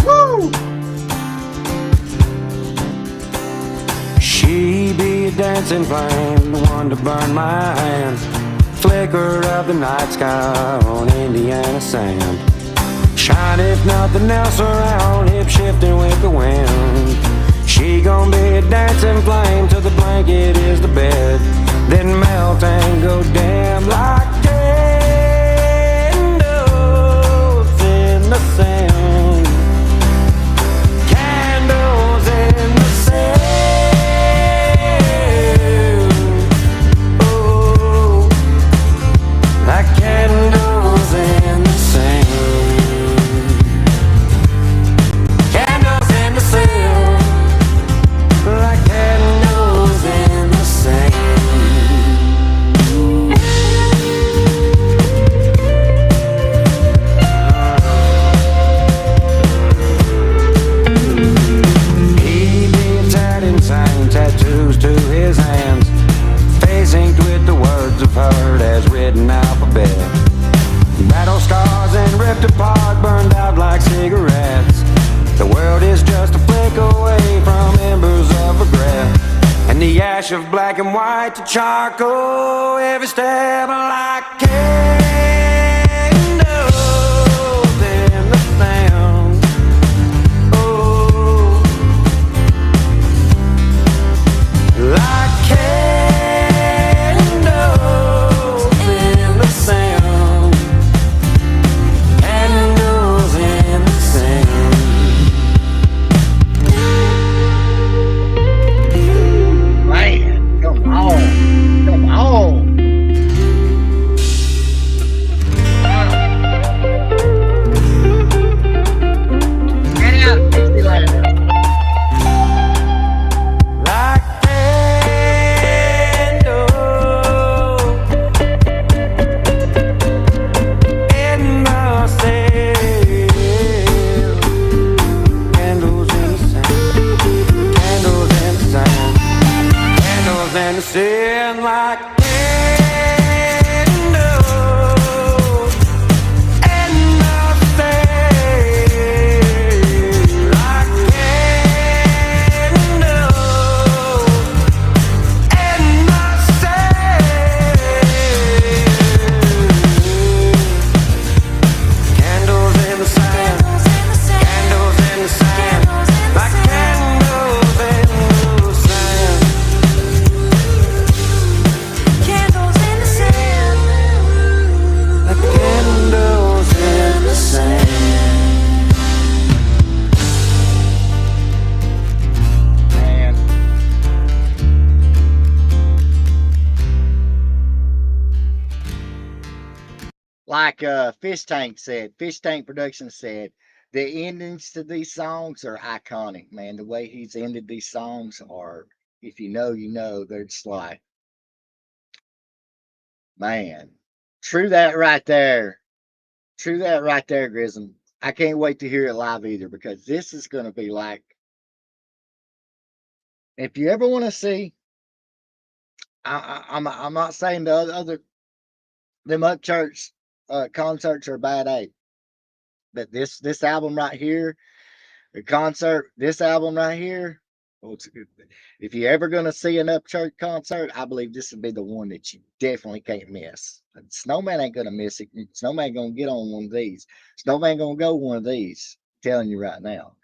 Speaker 1: Woo!
Speaker 2: She be a dancing flame, the one to burn my hand. Flicker of the night sky on Indiana sand. Shine if nothing else around, hip shifting with the wind. She gon' be a dancing flame till the blanket is the bed. Then melt and go dim like candles in the sand. Candles in the sand. Oh, like candles in the sand. Candles in the sand. Like candles in the sand. Tattoos to his hands, face inked with the words of her as written alphabet. Battle scars and ripped apart, burned out like cigarettes. The world is just a flick away from embers of regret, and the ash of black and white to charcoal, every step like candles in the sand. Like candles in the sand. Candles in the sand.
Speaker 1: Man, come on. Come on. Get out, Dixielanders.
Speaker 2: Sin like candles in the sand, like candles in the sand. Candles in the sand, candles in the sand, like candles in the sand. Candles in the sand, like candles in the sand.
Speaker 1: Man. Like Fish Tank Productions said, the endings to these songs are iconic, man. The way he's ended these songs are, if you know, you know, they're just like, man. True that right there. True that right there, Grism. I can't wait to hear it live either because this is going to be like, if you ever want to see, I'm not saying the other them Upchurch concerts are bad, but this album right here, the concert, this album right here. Well, if you're ever going to see an Upchurch concert, I believe this would be the one that you definitely can't miss. Snowman ain't going to miss it. Snowman going to get on one of these. Snowman going to go one of these. I'm telling you right now.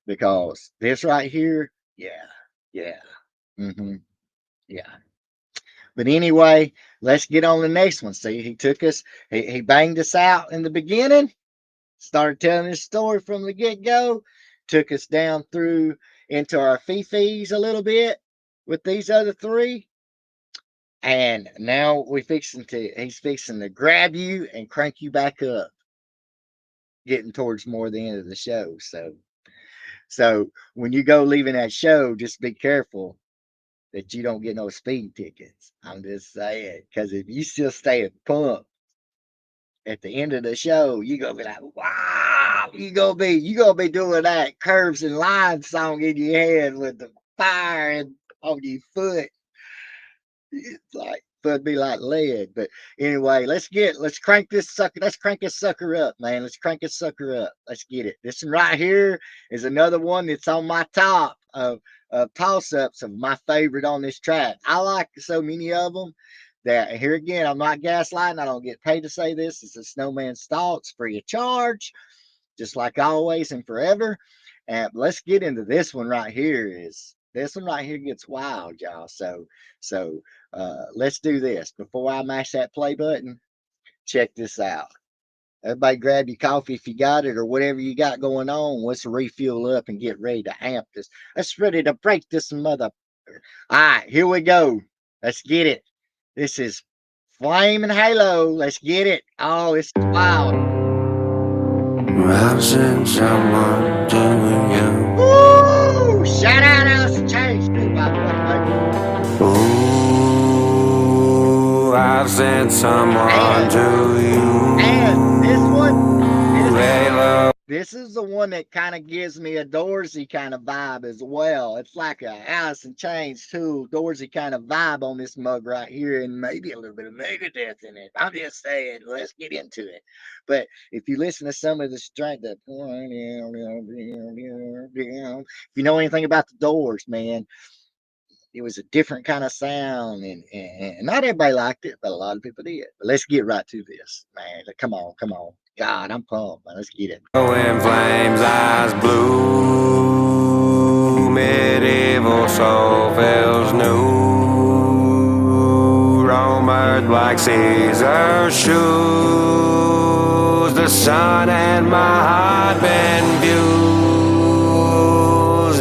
Speaker 1: because this right here, yeah, yeah, yeah. But anyway, let's get on the next one. See, he took us, he banged us out in the beginning, started telling his story from the get go, took us down through into our fifis a little bit with these other three. And now he's fixing to grab you and crank you back up, getting towards more the end of the show. So when you go leaving that show, just be careful that you don't get no speeding tickets. I'm just saying, because if you still stay at pump at the end of the show, you gonna be like, wow, you gonna be doing that curves and lines song in your head with the fire on your foot. It's like foot be like lead. But anyway, let's crank this sucker up, man. Let's crank this sucker up. Let's get it. This one right here is another one that's on my top of toss-ups of my favorite on this track. I like so many of them that, here again, I'm not gaslighting. I don't get paid to say this. It's a Snowman's thoughts, free of charge, just like always and forever. And let's get into this one right here. This one right here gets wild, y'all. So let's do this. Before I mash that play button, check this out. Everybody grab your coffee if you got it, or whatever you got going on. Let's refuel up and get ready to amp this. Let's ready to break this mother. All right, here we go. Let's get it. This is Flame and Halo. Let's get it. Oh, it's wild.
Speaker 2: I've seen someone doing you.
Speaker 1: Woo! Shout out Alice Chase, too, by the way, baby.
Speaker 2: Ooh, I've sent someone to you.
Speaker 1: And this one,
Speaker 2: Halo.
Speaker 1: this is the one that kind of gives me a Doorsy kind of vibe as well. It's like a Alice in Chains too, Doorsy kind of vibe on this mug right here, and maybe a little bit of Megadeth in it. I'm just saying, let's get into it. But if you listen to some of the strength, that if you know anything about the Doors, man, it was a different kind of sound, and not everybody liked it, but a lot of people did. But let's get right to this, man. Come on. God, I'm pumped, man. Let's get it.
Speaker 2: In flames, eyes blue, medieval soul feels new. Rome earth like Caesar's shoes. The sun and my heart been fused.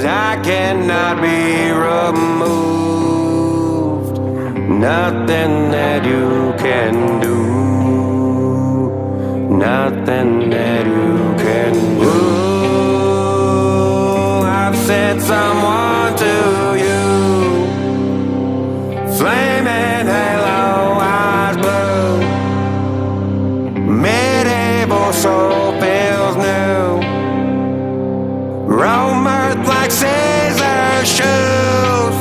Speaker 2: I cannot be removed. Nothing that you can do. Nothing that you can do. I've sent someone to you. Flame and halo, eyes blue. Medieval soul feels new. Rome earth like Caesar's shoes.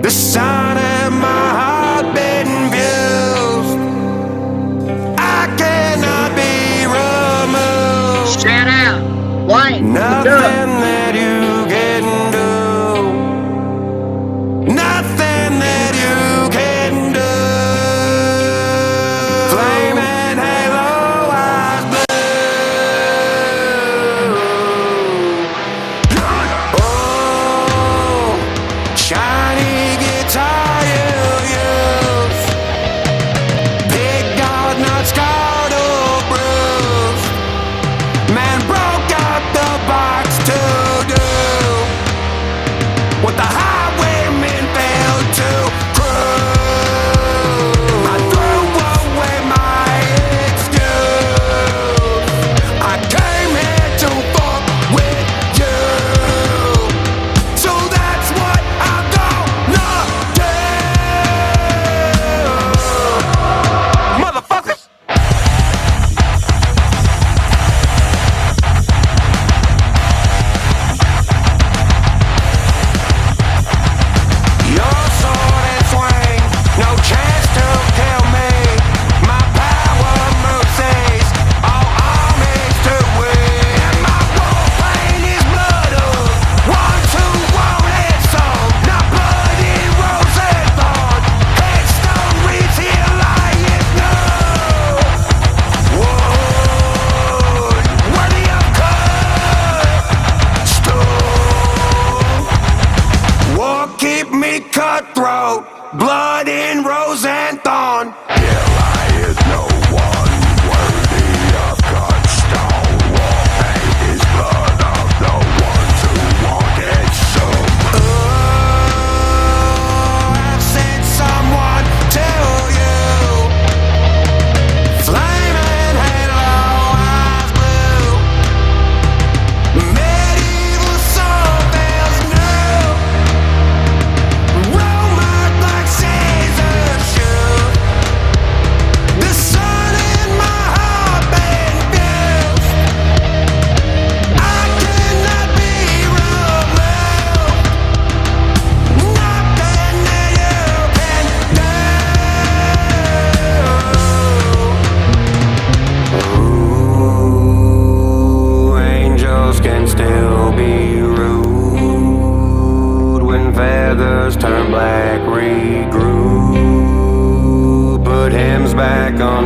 Speaker 2: The sun and my heart been fused. I cannot be removed.
Speaker 1: Shout out, Blaine.
Speaker 2: Nothing that you can do. Nothing that you can do. Flame and halo, eyes blue. Oh, shiny guitar you use. Big dog, not scarred or bruised. Man broke up the box too.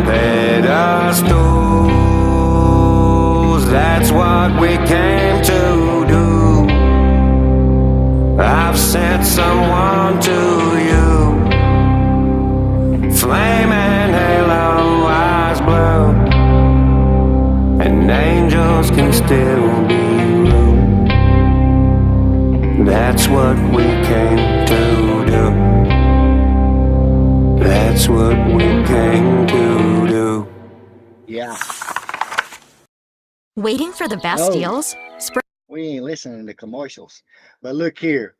Speaker 2: pedestals. That's what we came to do. I've sent someone to you, flaming halo, eyes blue, and angels can still be rude. That's what we came to do. That's what we came to do.
Speaker 1: Yeah.
Speaker 4: Waiting for the best deals?
Speaker 1: We ain't listening to commercials. But look here.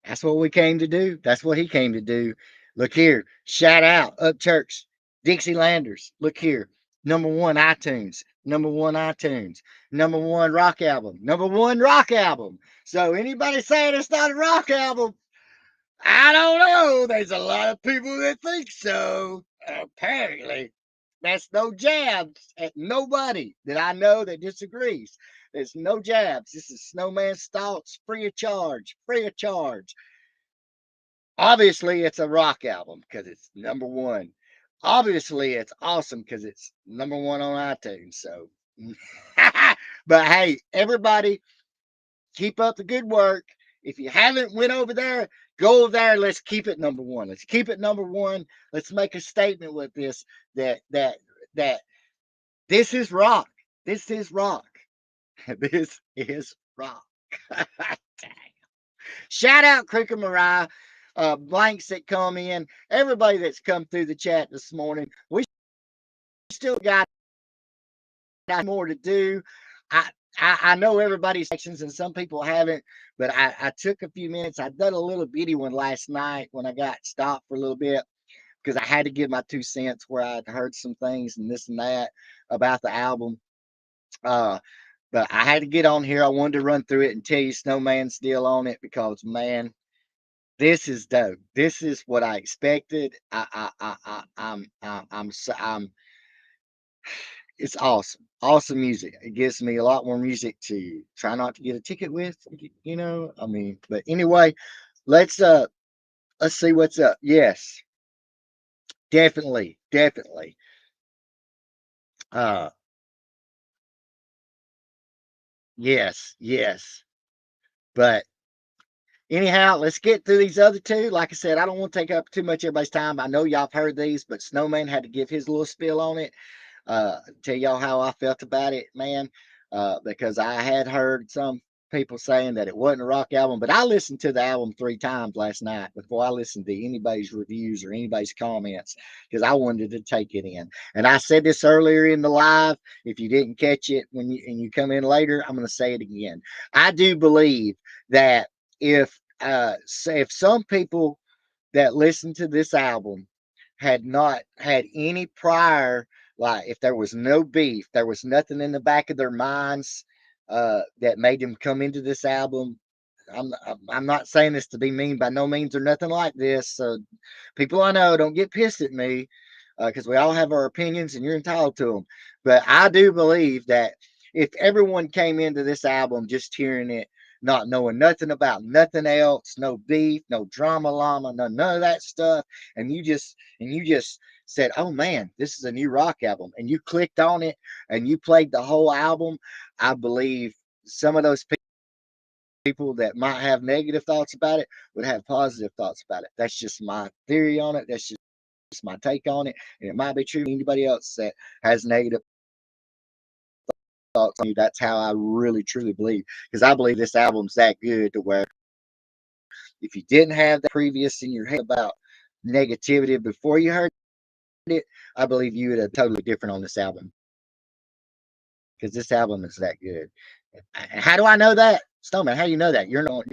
Speaker 1: That's what we came to do. That's what he came to do. Look here. Shout out Upchurch, Dixielanders. Look here. #1 iTunes. #1 iTunes. #1 rock album. #1 rock album. So anybody saying it's not a rock album, I don't know. There's a lot of people that think so. Apparently. That's no jabs at nobody that I know that disagrees. There's no jabs. This is Snowman's thoughts, free of charge. Free of charge. Obviously, it's a rock album because it's #1. Obviously, it's awesome because it's #1 on iTunes. So, but hey, everybody, keep up the good work. If you haven't went over there, go over there. Let's keep it #1. Let's keep it #1. Let's make a statement with this that this is rock. This is rock. This is rock. Shout out Cricket Mariah, blanks that come in, everybody that's come through the chat this morning. We still got more to do. I know everybody's sections and some people haven't, but I took a few minutes. I done a little bitty one last night when I got stopped for a little bit because I had to give my 2 cents where I'd heard some things and this and that about the album. But I had to get on here. I wanted to run through it and tell you Snowman's still on it because, man, this is dope. This is what I expected. It's awesome. Awesome music. It gives me a lot more music to try not to get a ticket with, I mean, but anyway, let's see what's up. Yes. Definitely. Definitely. Yes, yes. But anyhow, let's get through these other two. Like I said, I don't want to take up too much of everybody's time. I know y'all have heard these, but Snowman had to give his little spill on it. Tell y'all how I felt about it, man. Because I had heard some people saying that it wasn't a rock album, but I listened to the album 3 times last night before I listened to anybody's reviews or anybody's comments because I wanted to take it in. And I said this earlier in the live. If you didn't catch it when you come in later, I'm going to say it again. I do believe that if some people that listen to this album had not had any prior, like if there was no beef, there was nothing in the back of their minds that made them come into this album. I'm not saying this to be mean by no means or nothing like this. So people I know, don't get pissed at me because we all have our opinions and you're entitled to them. But I do believe that if everyone came into this album just hearing it, not knowing nothing about nothing else, no beef, no drama llama, none of that stuff, and you just said, "Oh man, this is a new rock album," and you clicked on it and you played the whole album, I believe some of those people that might have negative thoughts about it would have positive thoughts about it. That's just my theory on it. That's just my take on it, and it might be true to anybody else that has negative thoughts on you. That's how I really truly believe, because I believe this album's that good to where if you didn't have the previous in your head about negativity before you heard it, I believe you would have totally different on this album, because this album is that good. How do I know that, Snowman? How do you know that? You're not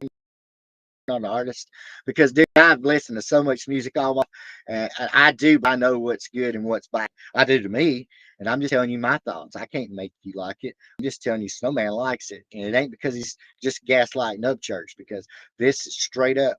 Speaker 1: an artist, because dude, I've listened to so much music all my, and I know what's good and what's bad. I do to me, and I'm just telling you my thoughts. I can't make you like it. I'm just telling you Snowman likes it, and it ain't because he's just gaslighting Upchurch, because this is straight up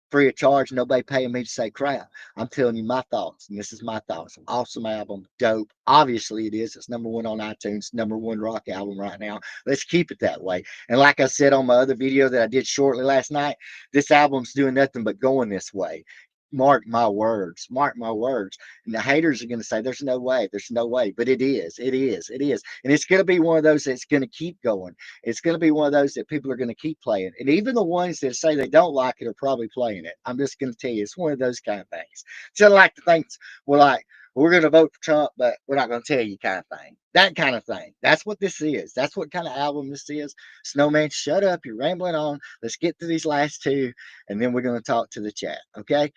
Speaker 1: free of charge, nobody paying me to say crap. I'm telling you my thoughts, and this is my thoughts. Awesome album, dope. Obviously it is. It's #1 on iTunes, #1 rock album right now. Let's keep it that way. And like I said on my other video that I did shortly last night, this album's doing nothing but going this way. Mark my words. Mark my words. And the haters are going to say, "There's no way. There's no way." But it is. It is. It is. And it's going to be one of those that's going to keep going. It's going to be one of those that people are going to keep playing. And even the ones that say they don't like it are probably playing it. I'm just going to tell you, it's one of those kind of things. So like the things we're like, we're going to vote for Trump, but we're not going to tell you kind of thing. That kind of thing. That's what this is. That's what kind of album this is. Snowman, shut up. You're rambling on. Let's get to these last two, and then we're going to talk to the chat. Okay?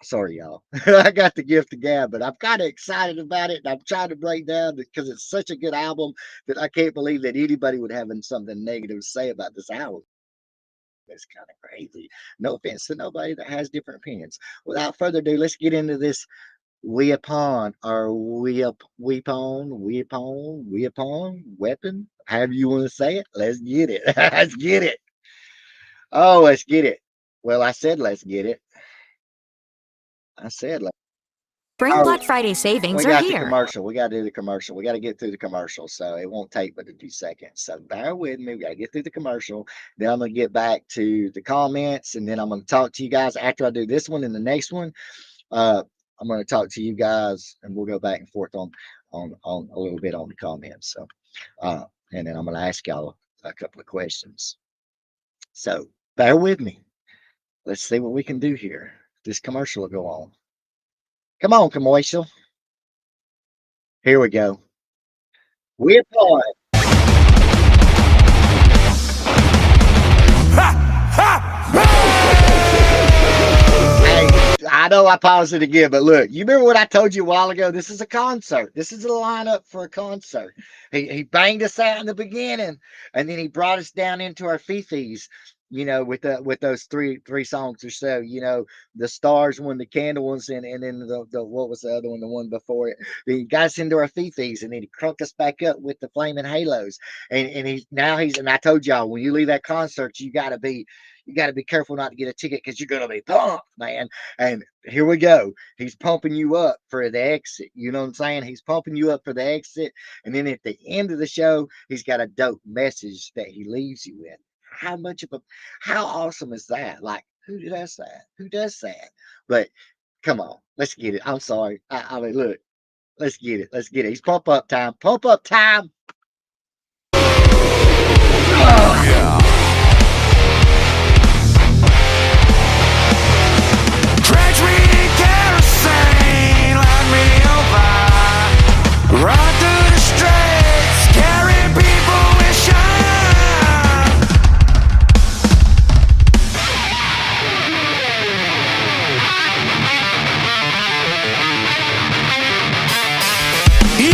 Speaker 1: Sorry, y'all. I got the gift of gab, but I'm kind of excited about it. And I'm trying to break down because it's such a good album that I can't believe that anybody would have something negative to say about this album. It's kind of crazy. No offense to nobody that has different opinions. Without further ado, let's get into this weapon or weapon, however you want to say it. Let's get it. Let's get it. Oh, let's get it. Well, I said let's get it. I said let's.
Speaker 4: Spring
Speaker 1: Oh,
Speaker 4: Black Friday savings
Speaker 1: we
Speaker 4: are
Speaker 1: got the
Speaker 4: here.
Speaker 1: commercial. We got to do the commercial. We got to get through the commercial, so it won't take but a few seconds. So bear with me. We got to get through the commercial. Then I'm gonna get back to the comments, and then I'm gonna talk to you guys after I do this one and the next one. I'm gonna talk to you guys, and we'll go back and forth on a little bit on the comments. So, and then I'm gonna ask y'all a couple of questions. So bear with me. Let's see what we can do here. This commercial will go on. Come on, commercial. Here we go. We're on. Hey, I know I paused it again, but look, you remember what I told you a while ago? This is a concert. This is a lineup for a concert. He banged us out in the beginning, and then he brought us down into our fifis. With those three songs or so. The stars one, the candle ones, and then the what was the other one? The one before it. He got us into our fifis, and then he crunked us back up with the flaming halos. And I told y'all, when you leave that concert, you gotta be careful not to get a ticket because you're gonna be pumped, man. And here we go. He's pumping you up for the exit. You know what I'm saying? He's pumping you up for the exit. And then at the end of the show, he's got a dope message that he leaves you with. How awesome is that? Like, who does that? Who does that? But come on, let's get it. I'm sorry. I mean, look, let's get it. Let's get it. He's pump up time. Pump up time. Oh, yeah.
Speaker 2: Drench me in kerosene, light me on fire. Run through the streets, carrying people with shine. Yeah!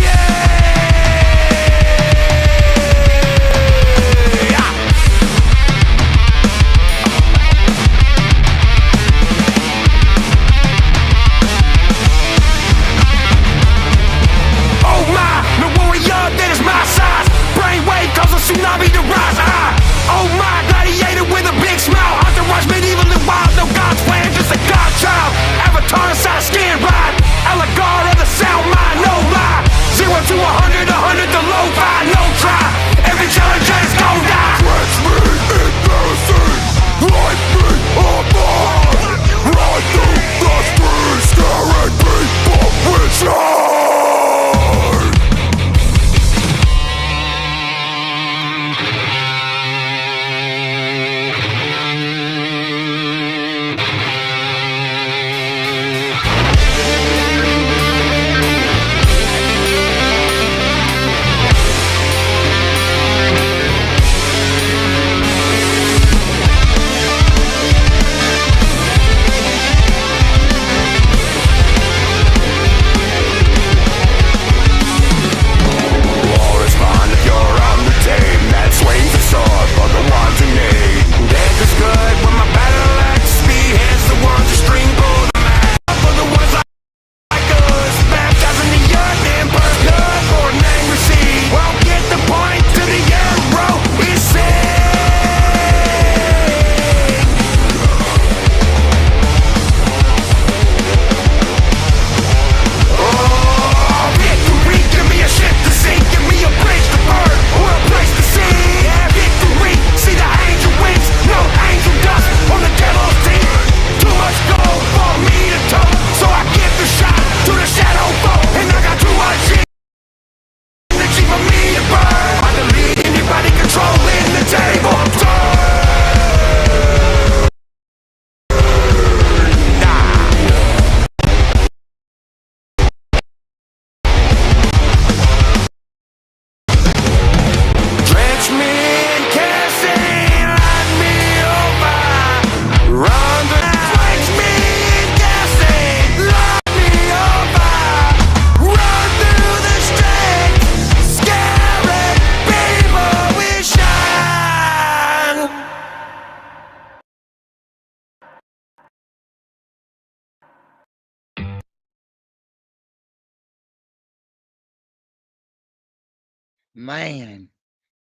Speaker 1: Man,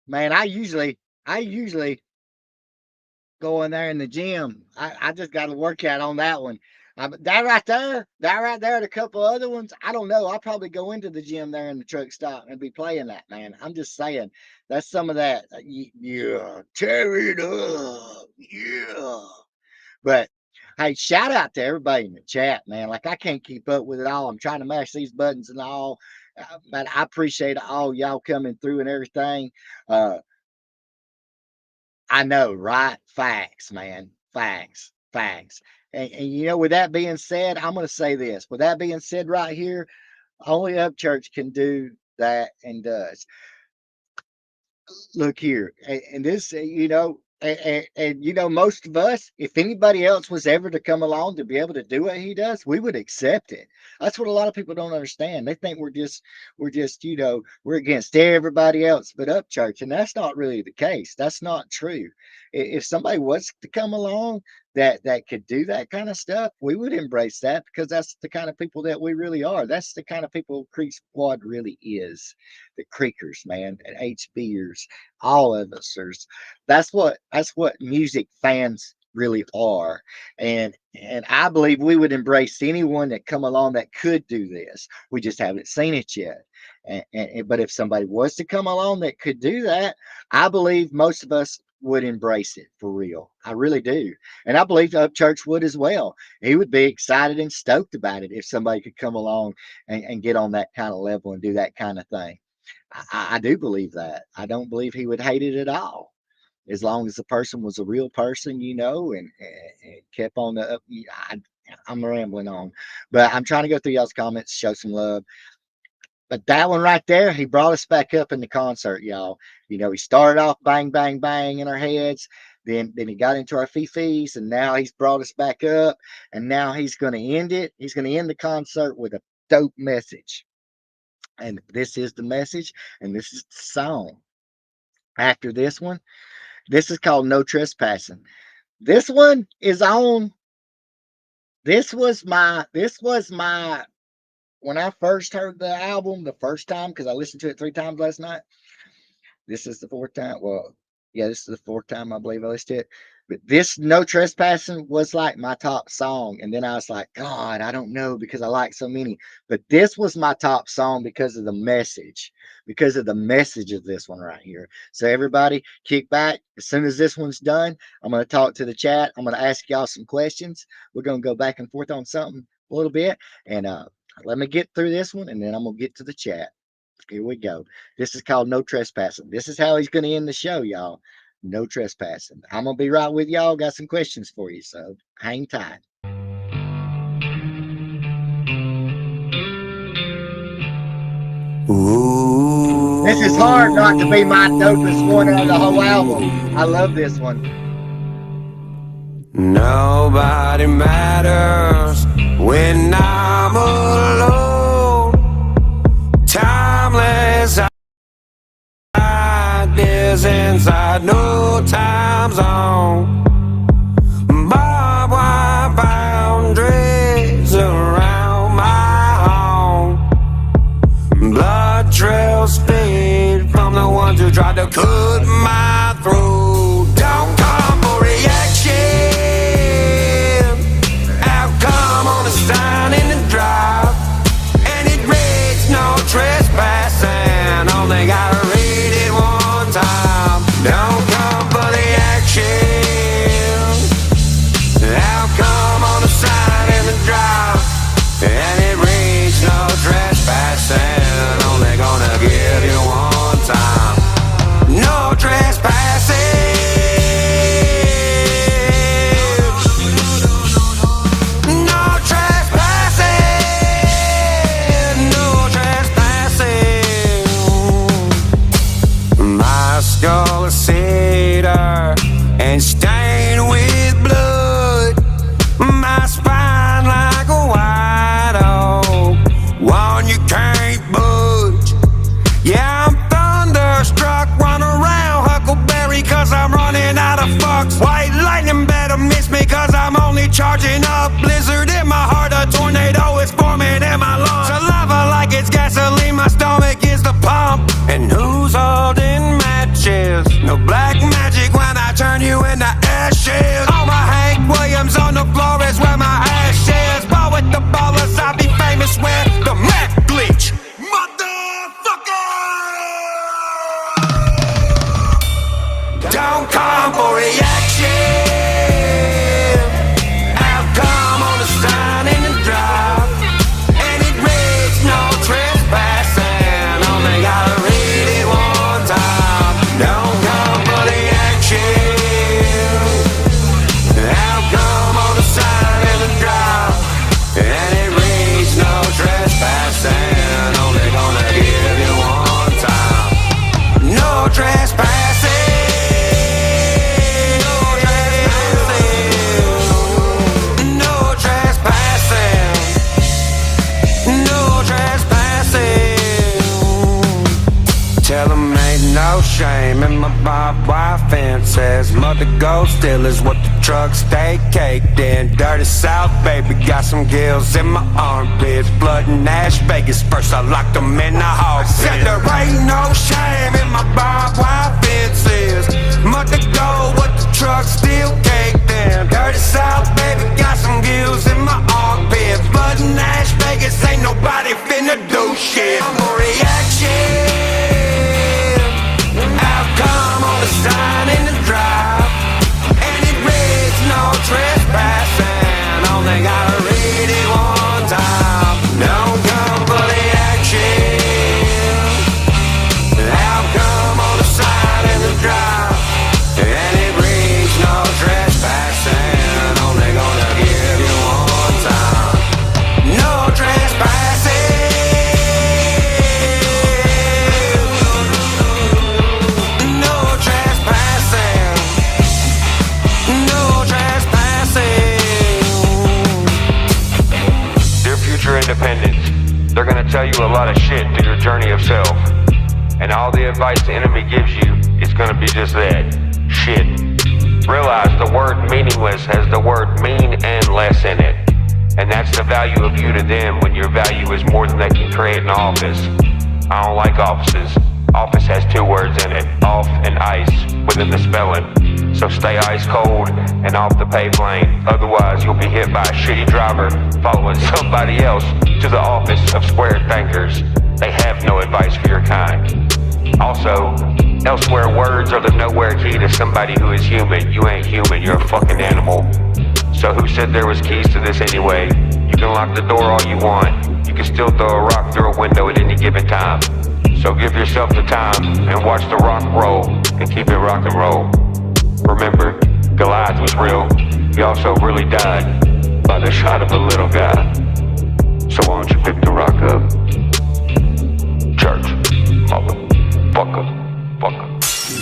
Speaker 1: man, I usually go in there in the gym. I just got to work out on that one. That right there, and a couple other ones. I don't know. I'll probably go into the gym there in the truck stop and be playing that, man. I'm just saying, that's some of that. Yeah, tear it up, yeah. But hey, shout out to everybody in the chat, man. Like I can't keep up with it all. I'm trying to mash these buttons and all. But I appreciate all y'all coming through and everything. Uh, I know, right? Facts, man. Facts, facts. And you know, with that being said, I'm going to say this. With that being said, right here, only Upchurch can do that and does. Look here, and this, and you know, most of us, if anybody else was ever to come along to be able to do what he does, we would accept it. That's what a lot of people don't understand. They think we're just, we're against everybody else but Upchurch, and that's not really the case. That's not true. If somebody was to come along that could do that kind of stuff, we would embrace that because that's the kind of people that we really are. That's the kind of people Creek Squad really is. The Creekers, man, and HBers, all of us are. That's what music fans really are. And I believe we would embrace anyone that come along that could do this. We just haven't seen it yet. But if somebody was to come along that could do that, I believe most of us would embrace it for real. I really do. And I believe Upchurch would as well. He would be excited and stoked about it if somebody could come along and get on that kind of level and do that kind of thing. I do believe that. I don't believe he would hate it at all, as long as the person was a real person, and kept on the up. I'm rambling on, but I'm trying to go through y'all's comments, show some love. But that one right there, he brought us back up in the concert, y'all. He started off bang, bang, bang in our heads. Then he got into our fifis, and now he's brought us back up. And now he's going to end it. He's going to end the concert with a dope message. And this is the message, and this is the song. After this one, this is called No Trespassing. This one is on. This was my when I first heard the album the first time, because I listened to it 3 times last night. This is the 4th time. Well, yeah, this is the 4th time I believe I listened to it. But this No Trespassing was like my top song. And then I was like, God, I don't know, because I like so many. But this was my top song because of the message of this one right here. So everybody kick back. As soon as this one's done, I'm going to talk to the chat. I'm going to ask y'all some questions. We're going to go back and forth on something a little bit. And let me get through this one, and then I'm going to get to the chat. Here we go. This is called No Trespassing. This is how he's going to end the show, y'all. No trespassing. I'm going to be right with y'all. Got some questions for you, so hang tight.
Speaker 2: Ooh.
Speaker 1: This is hard not to be my dopest one out of the whole album. I love this one.
Speaker 2: Nobody matters when I'm alone. Timeless ideas inside no time zone. Barbed wire boundaries around my home. Blood trails fade from the ones who tried to cut my throat. Don't come for reaction. Outcome on the sign in the drive, and it reads no trespassing. Only gotta read it one time. Don't come for the action. Outcome on the sign in the drive, and it reads no trespassing. Only gonna give you one time. No trespassing. No trespassing. No trespassing. My skull is cedar and stained with blood. My spine like a white oak, one you can't budge. Yeah, I'm thunderstruck, run around Huckleberry, cause I'm running out of fucks. White lightning better miss me, cause I'm only charging up. Blizzard in my heart, a tornado is forming in my lungs. Saliva like it's gasoline, my stomach is the pump. And who's barbed wire fences. Mother gold still is what the trucks stay caked in. Dirty South, baby, got some gills in my armpits. Blood and ash Vegas, first I locked them in the hog. Said there ain't no shame in my barbed wire fences. Mother gold, what the trucks still caked in. Dirty South, baby, got some gills in my armpits. Blood and ash Vegas, ain't nobody finna do shit. I'm a reaction. Outcome on the sign in the drive, and it reads no trespassing. Only gotta read it one time. Don't come for the action. Outcome on the sign in the drive, and it reads no trespassing. Only gonna give you one time. No trespassing. Independence. They're gonna tell you a lot of shit through your journey of self. And all the advice the enemy gives you is gonna be just that. Shit. Realize the word meaningless has the word mean and less in it. And that's the value of you to them when your value is more than they can create in office. I don't like offices. Office has two words in it, off and ice, within the spelling. So stay ice cold and off the paved lane. Otherwise, you'll be hit by a shitty driver following somebody else to the office of square thinkers. They have no advice for your kind. Also, elsewhere words are the nowhere key to somebody who is human. You ain't human, you're a fucking animal. So who said there was keys to this anyway? You can lock the door all you want. You can still throw a rock through a window at any given time. So give yourself the time and watch the rock roll and keep it rock and roll. Remember, Goliath was real. He also really died by the shot of a little guy. So why don't you pick the rock up? Church, motherfucker, fucker.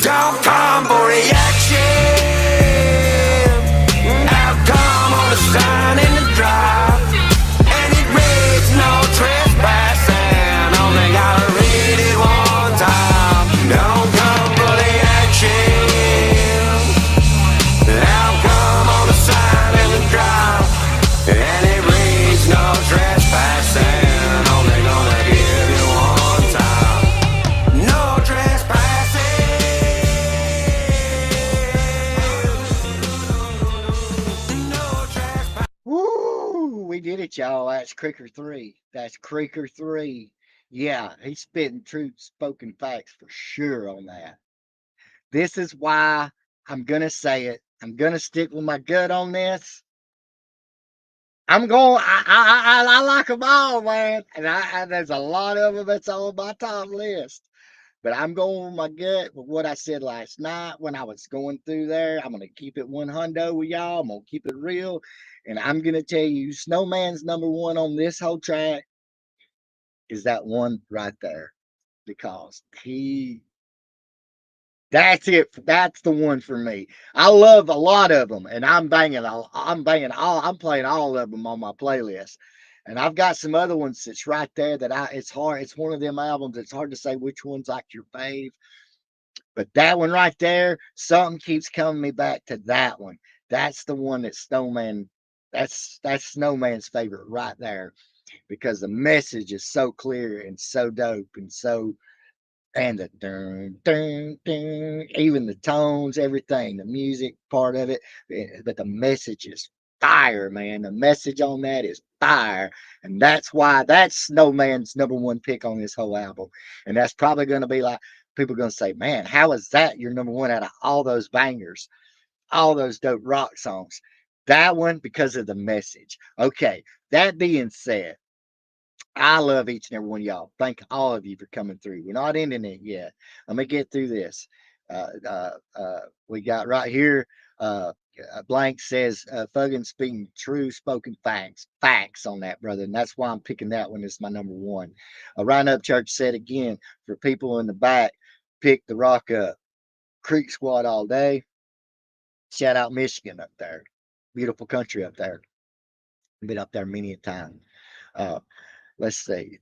Speaker 2: Don't come for reaction. Outcome on the sign in the drive, and it reads no trespassing. Only gotta read it one time. Don't come for the action. Outcome on the sign in the drive, and it reads no trespassing. Only gonna give you one time. No trespassing. No trespassing.
Speaker 1: Woo! We did it, y'all. That's Creeker 3. That's Creeker 3. Yeah, he's spitting truth spoken facts for sure on that. This is why I'm going to say it. I'm going to stick with my gut on this. I like them all, man. And there's a lot of them that's on my top list. But I'm going with my gut with what I said last night when I was going through there. I'm going to keep it 100 with y'all. I'm going to keep it real. And I'm going to tell you, Snowman's number one on this whole track is that one right there. Because that's it. That's the one for me. I love a lot of them, and I'm playing all of them on my playlist. And I've got some other ones that's right there that it's hard. It's one of them albums. It's hard to say which one's like your fave. But that one right there, something keeps coming me back to that one. That's the one that that's Snowman's favorite right there. Because the message is so clear and so dope and the dun, dun, dun, even the tones, everything, the music part of it, but the message is fire, man. The message on that is fire, and that's why that's Snowman's number one pick on this whole album. And that's probably going to be like people are going to say, "Man, how is that your number one out of all those bangers, all those dope rock songs?" That one because of the message. Okay, that being said, I love each and every one of y'all. Thank all of you for coming through. We're not ending it yet. Let me get through this. We got right here. Blank says, "Fuggin speaking true spoken facts on that, brother." And that's why I'm picking that one as my number one. Ryan Upchurch said again, for people in the back, pick the rock up. Creek Squad all day. Shout out Michigan up there. Beautiful country up there. Been up there many a time. Let's see.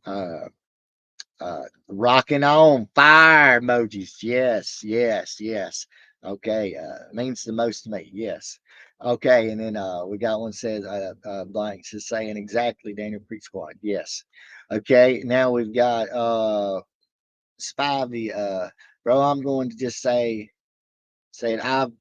Speaker 1: Rocking on, fire emojis. Yes, yes, yes. Okay, means the most to me. Yes. Okay, and then we got one says blanks is saying exactly Daniel Creek Squad. Yes. Okay, now we've got Spivey. Bro, I'm going to just say I've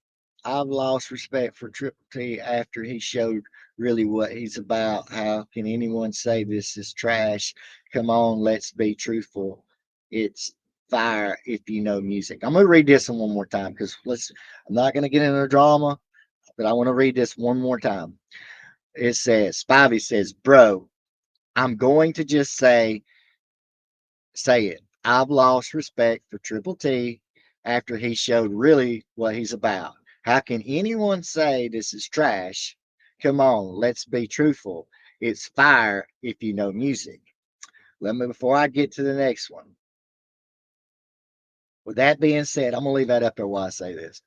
Speaker 1: lost respect for Triple T after he showed really what he's about. How can anyone say this is trash? Come on, let's be truthful. It's fire if you know music. I'm gonna read this one more time because I'm not gonna get into the drama, but I want to read this one more time. It says, Spivey says, bro, I'm going to just say it. I've lost respect for Triple T after he showed really what he's about. How can anyone say this is trash? Come on, let's be truthful. It's fire if you know music. Let me, before I get to the next one. With that being said, I'm gonna leave that up there while I say this.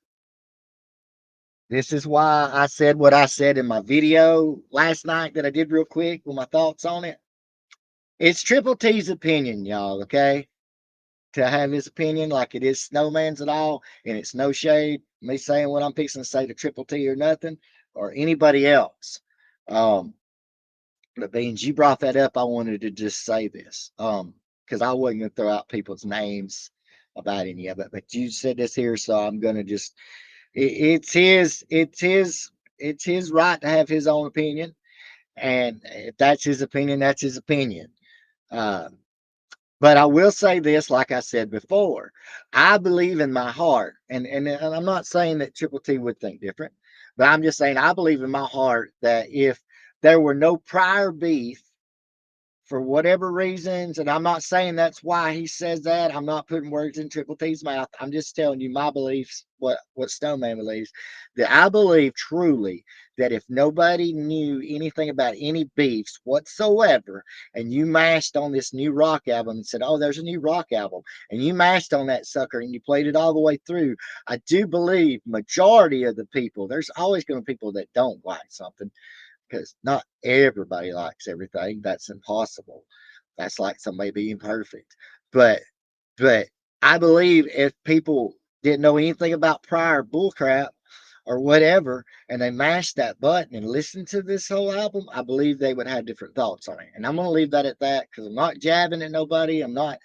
Speaker 1: This is why I said what I said in my video last night that I did real quick with my thoughts on it. It's Triple T's opinion, y'all, okay? To have his opinion like it is Snowman's at all, and it's no shade me saying what I'm fixing to say to Triple T or nothing or anybody else. But Beans, you brought that up. I wanted to just say this. Because I wasn't gonna throw out people's names about any of it, but you said this here, so I'm gonna just it's his right to have his own opinion. And if that's his opinion, that's his opinion. Uh, but I will say this, like I said before, I believe in my heart, and I'm not saying that Triple T would think different, but I'm just saying I believe in my heart that if there were no prior beef for whatever reasons, and I'm not saying that's why he says that. I'm not putting words in Triple T's mouth. I'm just telling you my beliefs, what Stoneman believes. That I believe truly that if nobody knew anything about any beefs whatsoever, and you mashed on this new rock album and said, "Oh, there's a new rock album," and you mashed on that sucker and you played it all the way through, I do believe majority of the people. There's always going to be people that don't like something because not everybody likes everything. That's impossible. That's like somebody being perfect. But but I believe if people didn't know anything about prior bullcrap or whatever, and they mashed that button and listened to this whole album, I believe they would have different thoughts on it. And I'm going to leave that at that because I'm not jabbing at nobody. I'm not.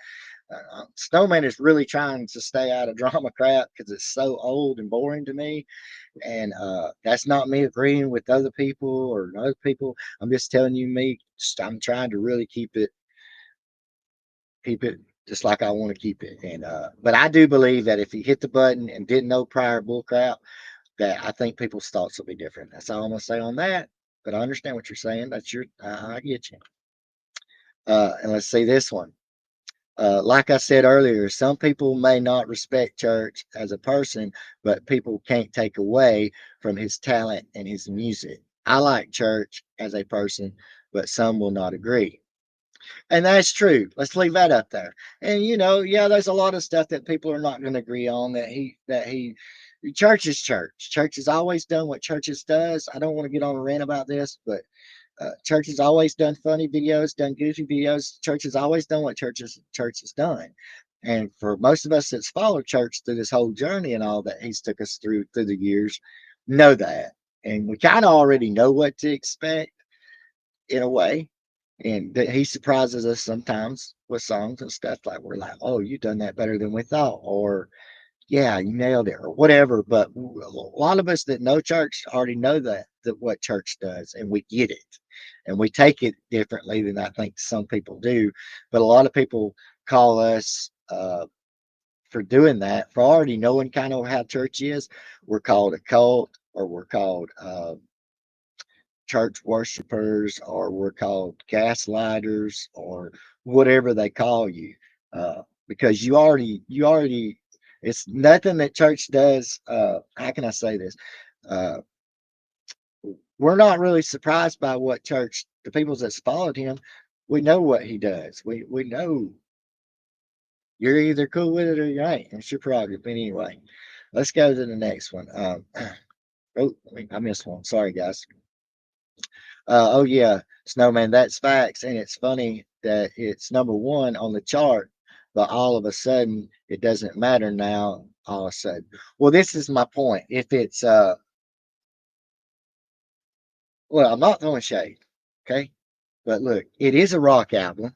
Speaker 1: Snowman is really trying to stay out of drama crap because it's so old and boring to me. And that's not me agreeing with other people or other people. I'm just telling you, I'm trying to really keep it just like I want to keep it. And but I do believe that if he hit the button and didn't know prior bullcrap, that I think people's thoughts will be different. That's all I'm gonna say on that. But I understand what you're saying. That's your, I get you. And let's see this one. Like I said earlier, some people may not respect Church as a person, but people can't take away from his talent and his music. I like Church as a person, but some will not agree. And that's true. Let's leave that up there. And yeah, there's a lot of stuff that people are not going to agree on Church is Church. Church has always done what Churches does. I don't want to get on a rant about this, but Church has always done funny videos, done goofy videos. Church has always done what Church has done. And for most of us that's followed Church through this whole journey and all that he's took us through the years, know that. And we kind of already know what to expect in a way. And that he surprises us sometimes with songs and stuff like we're like, oh, you done that better than we thought, or yeah, you nailed it, or whatever. But a lot of us that know Church already know that what Church does, and we get it, and we take it differently than I think some people do. But a lot of people call us for doing that, for already knowing kind of how Church is. We're called a cult, or we're called church worshipers, or we're called gaslighters, or whatever they call you, because you already it's nothing that Church does. How can I say this? uh we're not really surprised by what Church, the people that's followed him, we know what he does. We know you're either cool with it or you ain't. It's your prerogative. But anyway, let's go to the next one. Oh, I missed one, sorry guys. Oh yeah, Snowman, that's facts, and it's funny that it's number one on the chart but all of a sudden it doesn't matter now. All of a sudden, well, this is my point. If it's well, I'm not throwing shade, okay, but look, it is a rock album.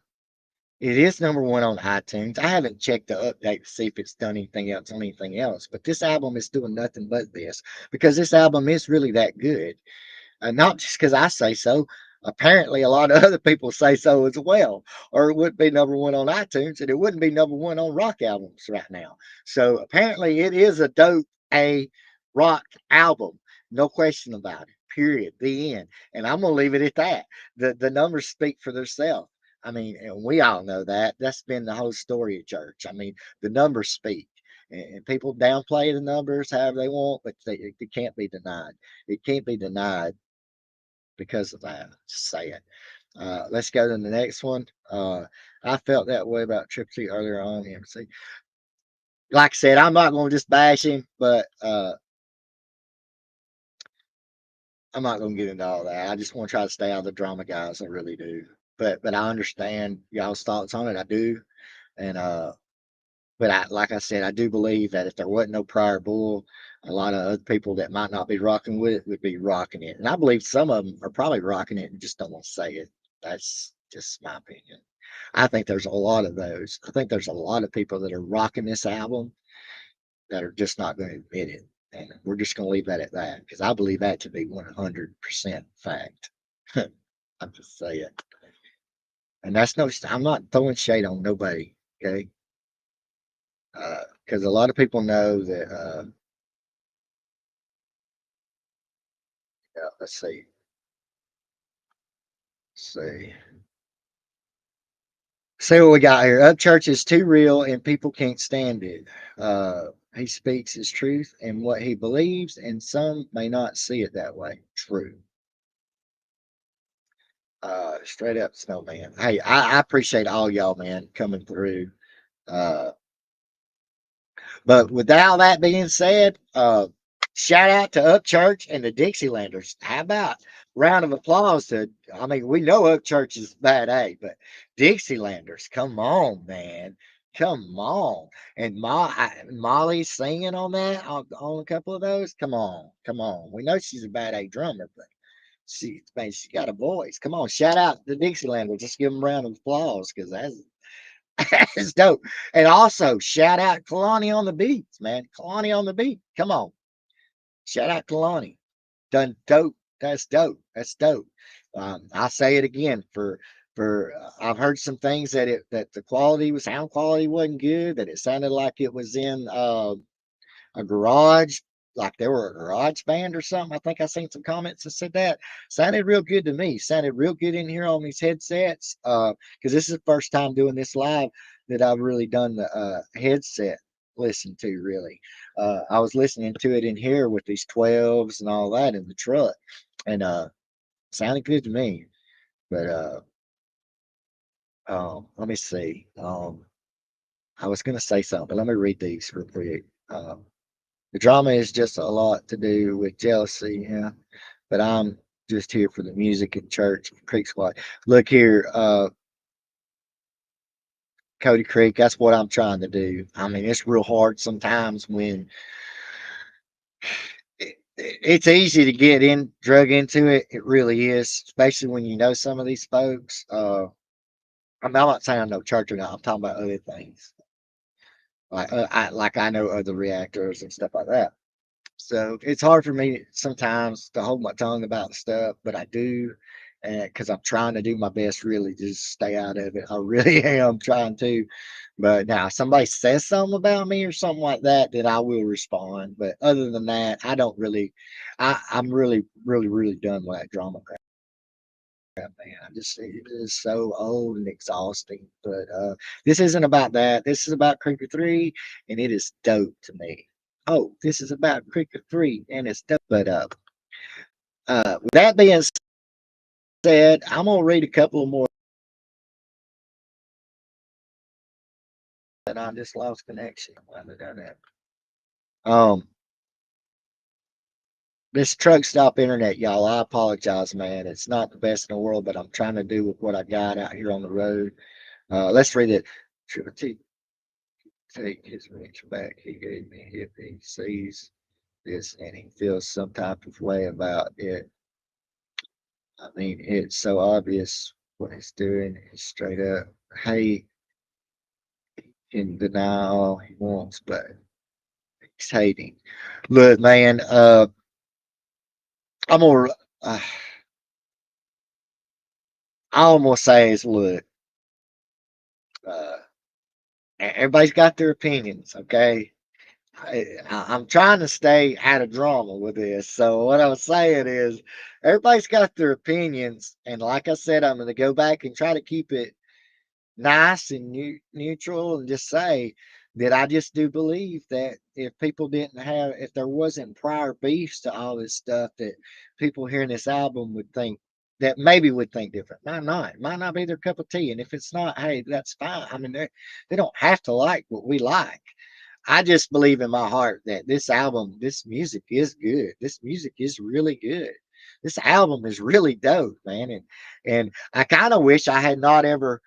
Speaker 1: It is #1 on iTunes. I haven't checked the update to see if it's done anything else on anything else, but this album is doing nothing but this because this album is really that good. Not just because I say so. Apparently, a lot of other people say so as well, or it would be #1 on iTunes, and it wouldn't be #1 on rock albums right now. So apparently, it is a dope a rock album, no question about it. Period. The end. And I'm gonna leave it at that. The numbers speak for themselves. I mean, and we all know that. That's been the whole story of church. I mean, the numbers speak. And people downplay the numbers however they want, but it can't be denied. It can't be denied because of that. Just say it. Let's go to the next one. I felt that way about Triple C earlier on. MC. Like I said, I'm not going to just bash him, but I'm not going to get into all that. I just want to try to stay out of the drama, guys. I really do. But I understand y'all's thoughts on it. I do, and but like I said, I do believe that if there wasn't no prior bull, a lot of other people that might not be rocking with it would be rocking it. And I believe some of them are probably rocking it and just don't want to say it. That's just my opinion. I think there's a lot of those. I think there's a lot of people that are rocking this album that are just not going to admit it. And we're just going to leave that at that because I believe that to be 100% fact. I'm just saying. And that's no, I'm not throwing shade on nobody. Okay. Because a lot of people know that, yeah, let's see. See. See what we got here. Upchurch is too real and people can't stand it. He speaks his truth and what he believes, and some may not see it that way. True. Straight up Snowman. Hey, I appreciate all y'all, man, coming through. Uh, but with all that being said, shout out to Upchurch and the Dixielanders. How about round of applause to? I mean, we know Upchurch is bad A, but Dixielanders, come on, man, come on. And Molly singing on that on a couple of those. Come on, come on. We know she's a bad A drummer, but she got a voice. Come on, shout out the Dixielanders. Just give them a round of applause because that's it's dope. And also shout out Kalani on the beats, man. Kalani on the beat. Come on. Shout out Kalani. Done dope. That's dope. That's dope. I'll say it again for I've heard some things that the sound quality wasn't good, that it sounded like it was in a garage, like they were a garage band or something. I think I seen some comments that said that. Sounded real good to me. Sounded real good in here on these headsets. Because this is the first time doing this live that I've really done the headset listen to really. I was listening to it in here with these 12s and all that in the truck. And sounded good to me. But let me see. I was gonna say something, but let me read these real quick. The drama is just a lot to do with jealousy, yeah. But I'm just here for the music and church, Creek Squad. Look here, Cody Creek, that's what I'm trying to do. I mean, it's real hard sometimes when it's easy to get drug into it. It really is, especially when you know some of these folks. I'm not saying I know church or not. I'm talking about other things. Like I know other reactors and stuff like that. So it's hard for me sometimes to hold my tongue about stuff, but I do, because I'm trying to do my best, really, to just stay out of it. I really am trying to. But now, if somebody says something about me or something like that, then I will respond. But other than that, I don't really. I'm really, really, really done with that drama crap, man. I just it is so old and exhausting. But this isn't about that. This is about Creeper 3, and it is dope to me. Oh, this is about Creeper 3, and it's dope. But with that being said, I'm gonna read a couple more. And I just lost connection. Um, this truck stop internet, y'all. I apologize, man. It's not the best in the world, but I'm trying to do with what I got out here on the road. Let's read it. take his rich back. He gave me if he sees this and he feels some type of way about it. I mean, it's so obvious what he's doing. He's straight up hate and deny all he wants, but he's hating. Look, man, I'm gonna, all I'm gonna say is, look, uh, everybody's got their opinions, okay? I'm trying to stay out of drama with this. So what I'm saying is, everybody's got their opinions, and like I said, I'm going to go back and try to keep it nice and neutral, and just say that I just do believe that if people didn't have, if there wasn't prior beefs to all this stuff, that people hearing this album would think that maybe would think different. Might not be their cup of tea, and if it's not, hey, that's fine. I mean, they don't have to like what we like. I just believe in my heart that this album, this music is good. This music is really good. This album is really dope, man. And I kind of wish I had not ever.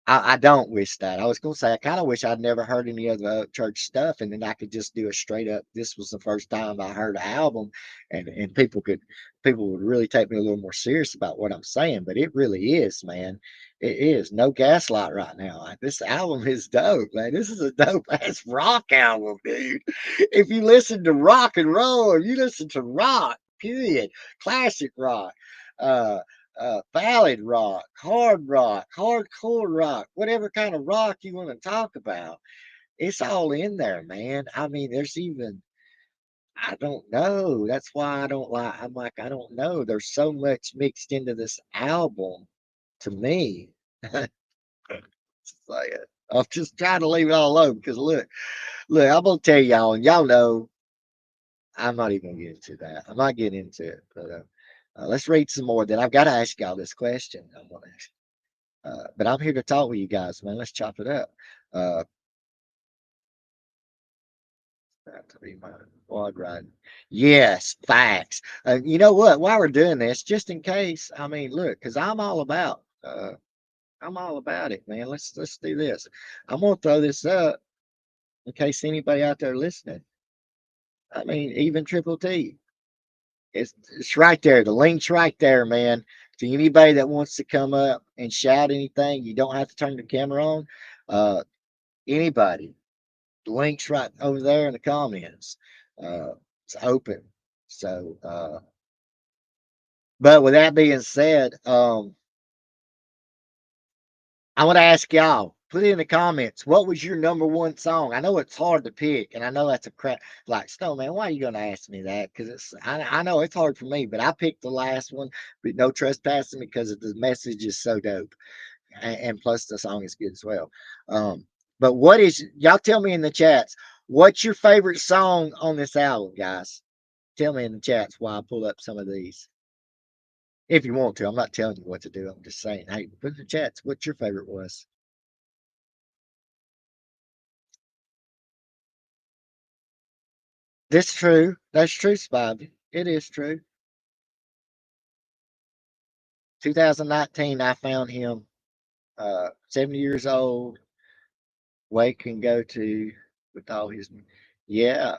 Speaker 1: I don't wish that. I was gonna say I kind of wish I'd never heard any other church stuff, and then I could just do a straight up. This was the first time I heard an album, and people would really take me a little more serious about what I'm saying. But it really is, man. It is no gaslight right now. Like, this album is dope, man. This is a dope ass rock album, dude. If you listen to rock and roll, or you listen to rock, period, classic rock. Uh, ballad rock, hardcore rock, whatever kind of rock you want to talk about. It's all in there, man. I mean, there's even, I don't know. That's why I don't like, I'm like, I don't know. There's so much mixed into this album to me. Like, I'm just trying to leave it all alone because look, I'm going to tell y'all, and y'all know, I'm not even going to get into that. I'm not getting into it, but let's read some more. Then I've got to ask y'all this question. I'm going to ask. But I'm here to talk with you guys, man. Let's chop it up. Uh, that to be my blog ride. Yes, facts. You know what? While we're doing this, just in case, I mean, look, because I'm all about it, man. Let's do this. I'm gonna throw this up in case anybody out there listening. I mean, even Triple T. It's right there. The link's right there, man. To anybody that wants to come up and shout anything, you don't have to turn the camera on. Uh, Anybody. The link's right over there in the comments. It's open. So, but with that being said, I want to ask y'all, put it in the comments. What was your number one song? I know it's hard to pick, and I know that's a crap. Like, Snowman, why are you going to ask me that? Because I know it's hard for me, but I picked the last one, but no trespassing, because the message is so dope, and plus the song is good as well. But what is, y'all tell me in the chats, what's your favorite song on this album, guys? Tell me in the chats while I pull up some of these. If you want to, I'm not telling you what to do. I'm just saying, hey, put in the chats what your favorite was. That's true. That's true, Spivey. It is true. 2019, I found him 70 years old, wake and go to with all his, yeah,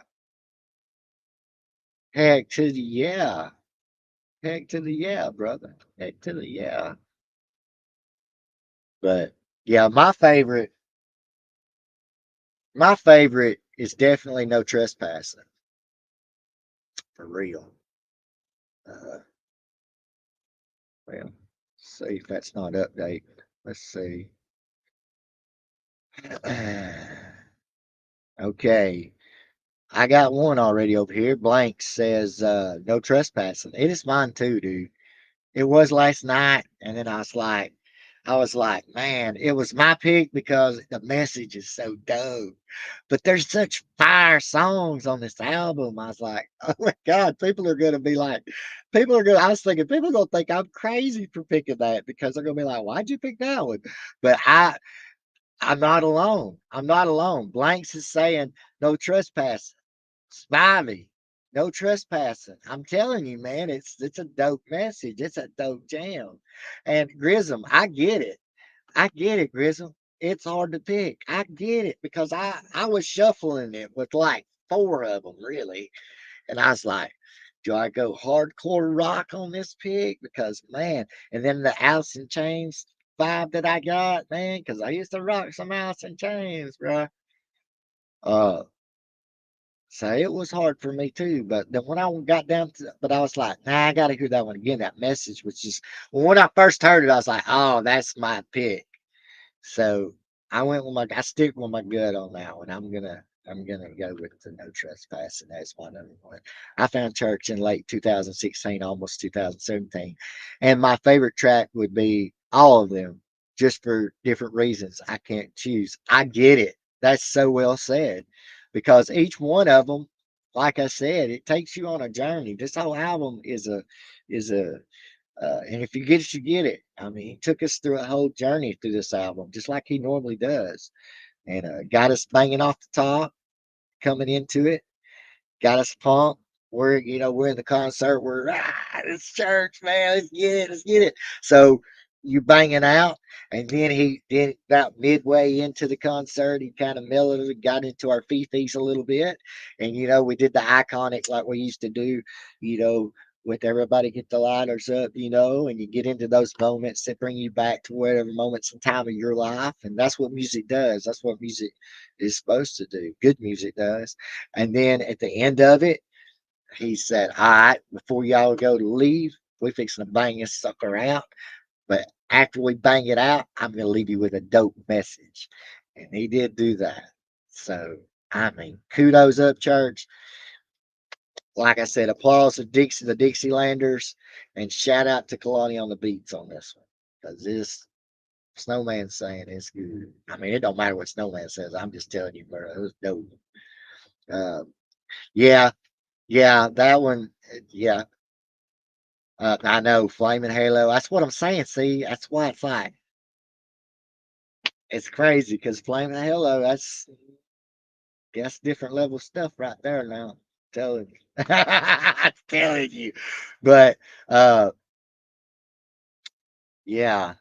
Speaker 1: heck to the yeah. Heck to the yeah, brother. Heck to the yeah. But yeah, my favorite is definitely No Trespassing. For real. Uh, well, see if that's not update. Let's see. Okay. I got one already over here. Blank says no trespassing. It is mine too, dude. It was last night, and then I was like, man, it was my pick because the message is so dope. But there's such fire songs on this album. I was like, oh my God, people are gonna be like, I was thinking people are gonna think I'm crazy for picking that because they're gonna be like, why'd you pick that one? But I'm not alone. I'm not alone. Blanks is saying no trespassing. Spivey, no trespassing. I'm telling you, man, it's a dope message. It's a dope jam. And Grism, I get it. I get it, Grism. it's hard to pick. I get it because I was shuffling it with like 4 of them really, and I was like, do I go hardcore rock on this pick? Because man, and then the Alice in Chains vibe that I got, man, because I used to rock some Alice in Chains, bro. Uh, so it was hard for me too. But then when I got down to, but I was like, nah, I got to hear that one again. That message was just when I first heard it, I was like, oh, that's my pick. So I stick with my gut on that one. I'm gonna go with the no trespassing. That's my number one. I found church in late 2016, almost 2017, and my favorite track would be all of them, just for different reasons. I can't choose. I get it. That's so well said, because each one of them, like I said, it takes you on a journey. This whole album is a and if you get it, you get it. I mean, he took us through a whole journey through this album, just like he normally does, and got us banging off the top coming into it, got us pumped. We're in the concert. It's church, man. Let's get it. So you banging out, and then he did about midway into the concert. He kind of mellowed it, got into our fifis a little bit, and we did the iconic like we used to do, you know, with everybody get the lighters up, and you get into those moments that bring you back to whatever moments in time of your life, and that's what music does. That's what music is supposed to do. Good music does. And then at the end of it, he said, all right, before y'all go to leave, we fixing to bang this sucker out. But after we bang it out, I'm going to leave you with a dope message. And he did do that. So, I mean, kudos up, church. Like I said, applause to the Dixielanders, and shout out to Kalani on the beats on this one. Because this Snowman saying is good. I mean, it don't matter what Snowman says. I'm just telling you, bro. It was dope. Uh, yeah, yeah, that one. Yeah, I know, Flaming Halo. That's what I'm saying. See, that's why it's like it's crazy because Flaming Halo. That's different level stuff right there. Now, I'm telling you, I'm telling you. But uh, yeah,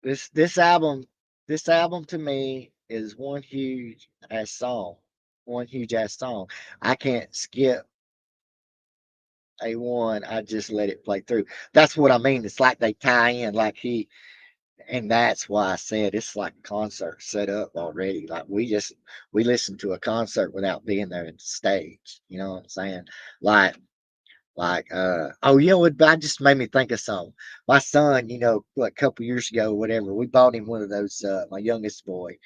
Speaker 1: this album, to me is one huge ass song. I can't skip A1. I just let it play through. That's what I mean. It's like they tie in, like and that's why I said it's like a concert set up already. Like we listened to a concert without being there at the stage. You know what I'm saying? Like oh, what I just made me think of something. My son, what, a couple years ago, whatever, we bought him one of those, my youngest boy,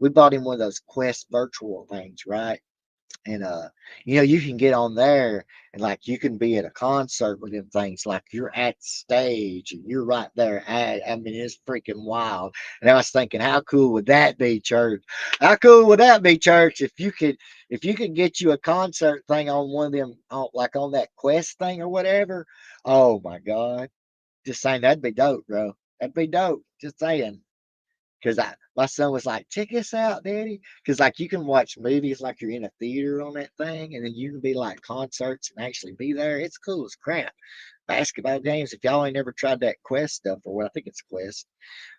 Speaker 1: we bought him one of those Quest virtual things, right? And you can get on there and like you can be at a concert with them things, like you're at the stage and you're right there I mean, it's freaking wild. And I was thinking, how cool would that be, church? How cool would that be, church, if you could get you a concert thing on one of them, like on that Quest thing or whatever? Oh my god. Just saying, that'd be dope, bro. That'd be dope. Just saying. Because my son was like, check this out, Daddy. Because like you can watch movies like you're in a theater on that thing, and then you can be like concerts and actually be there. It's cool as crap. Basketball games. If y'all ain't never tried that Quest stuff, or what I think it's Quest,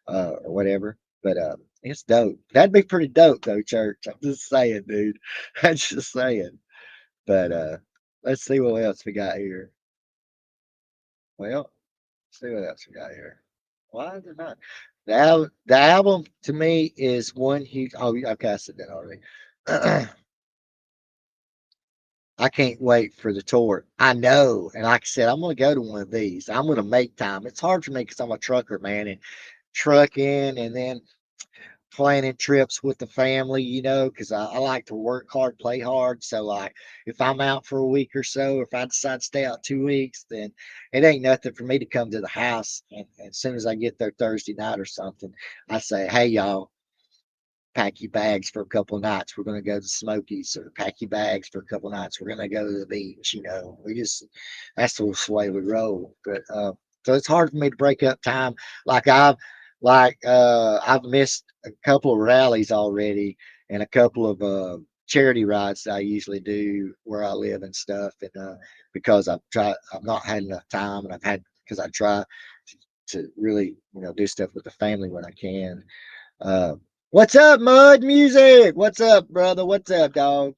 Speaker 1: or whatever. But it's dope. That'd be pretty dope though, church. I'm just saying, dude. I'm just saying. But let's see what else we got here. Well, let's see what else we got here. Why is it not? The album to me is one huge. Oh, okay, I said that already. I can't wait for the tour. I know, and like I said, I'm going to go to one of these. I'm going to make time. It's hard for me because I'm a trucker, man, and trucking, and then planning trips with the family, because I like to work hard, play hard. So, like, if I'm out for a week or so, if I decide to stay out 2 weeks, then it ain't nothing for me to come to the house. And as soon as I get there Thursday night or something, I say, hey, y'all, pack your bags for a couple of nights. We're going to go to Smokies, or pack your bags for a couple of nights. We're going to go to the beach. That's the way we roll. But, so it's hard for me to break up time. Like I've missed a couple of rallies already and a couple of charity rides that I usually do where I live and stuff. And because I've not had enough time, and because I try to really, do stuff with the family when I can. What's up, Mud Music? What's up, brother? What's up, dog?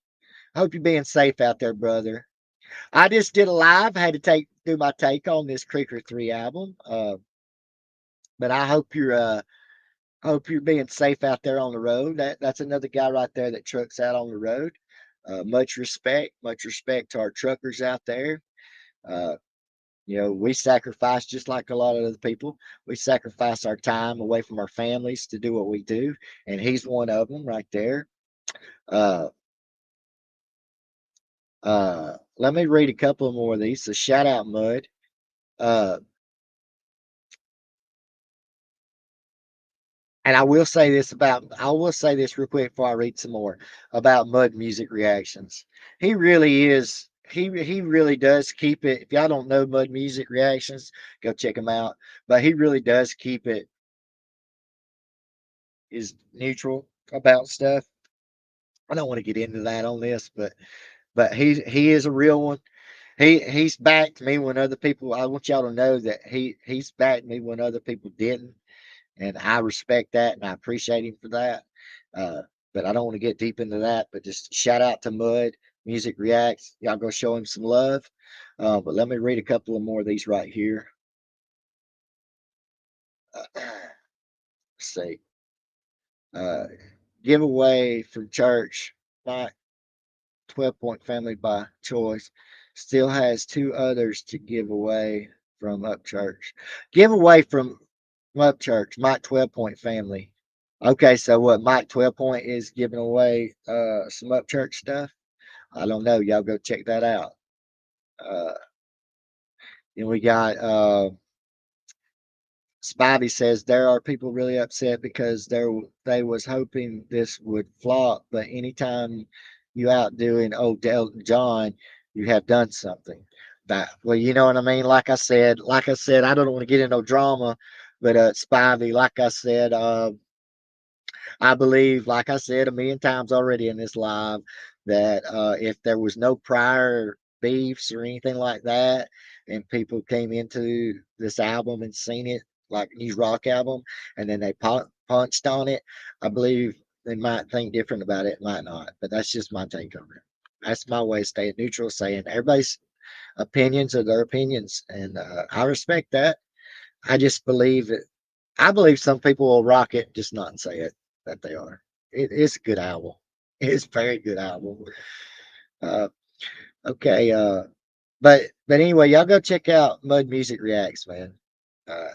Speaker 1: I hope you're being safe out there, brother. I just did a live. I had to do my take on this Creeker 3 album. But I hope you're being safe out there on the road. That's another guy right there that trucks out on the road. Much respect to our truckers out there. Uh, we sacrifice just like a lot of other people. We sacrifice our time away from our families to do what we do, and he's one of them right there. Uh, let me read a couple more of these. So shout out, Mud. Uh, and I will say this real quick before I read some more about Mud Music Reactions. He really is. He really does keep it. If y'all don't know Mud Music Reactions, go check him out. But he really does keep it is neutral about stuff. I don't want to get into that on this, but he is a real one. He's backed me when other people. I want y'all to know that he's backed me when other people didn't, and I respect that and I appreciate him for that. Uh, but I don't want to get deep into that. But just shout out to Mud Music Reacts. Y'all go show him some love. But let me read a couple of more of these right here. Let's see. Uh, Giveaway from church. My 12-point family by choice. Still has two others to give away from Upchurch. Giveaway from Upchurch, my 12-point family. Okay, so what Mike 12 Point is giving away some Upchurch stuff? I don't know. Y'all go check that out. Uh, then we got Spivey says there are people really upset because they was hoping this would flop, but anytime you outdoing old Elton John, you have done something. That well, you know what I mean. Like I said, I don't want to get into no drama, but Spivey, like I said, I believe, like I said a million times already in this live, that if there was no prior beefs or anything like that, and people came into this album and seen it like new rock album, and then they punched on it, I believe they might think different about it, might not. But that's just my take on it. That's my way of staying neutral, saying everybody's opinions are their opinions, and I respect that. I just believe it. I believe some people will rock it, just not say it that they are. It's a good album. It's a very good album. Uh, okay, but anyway, y'all go check out Mud Music Reacts, man.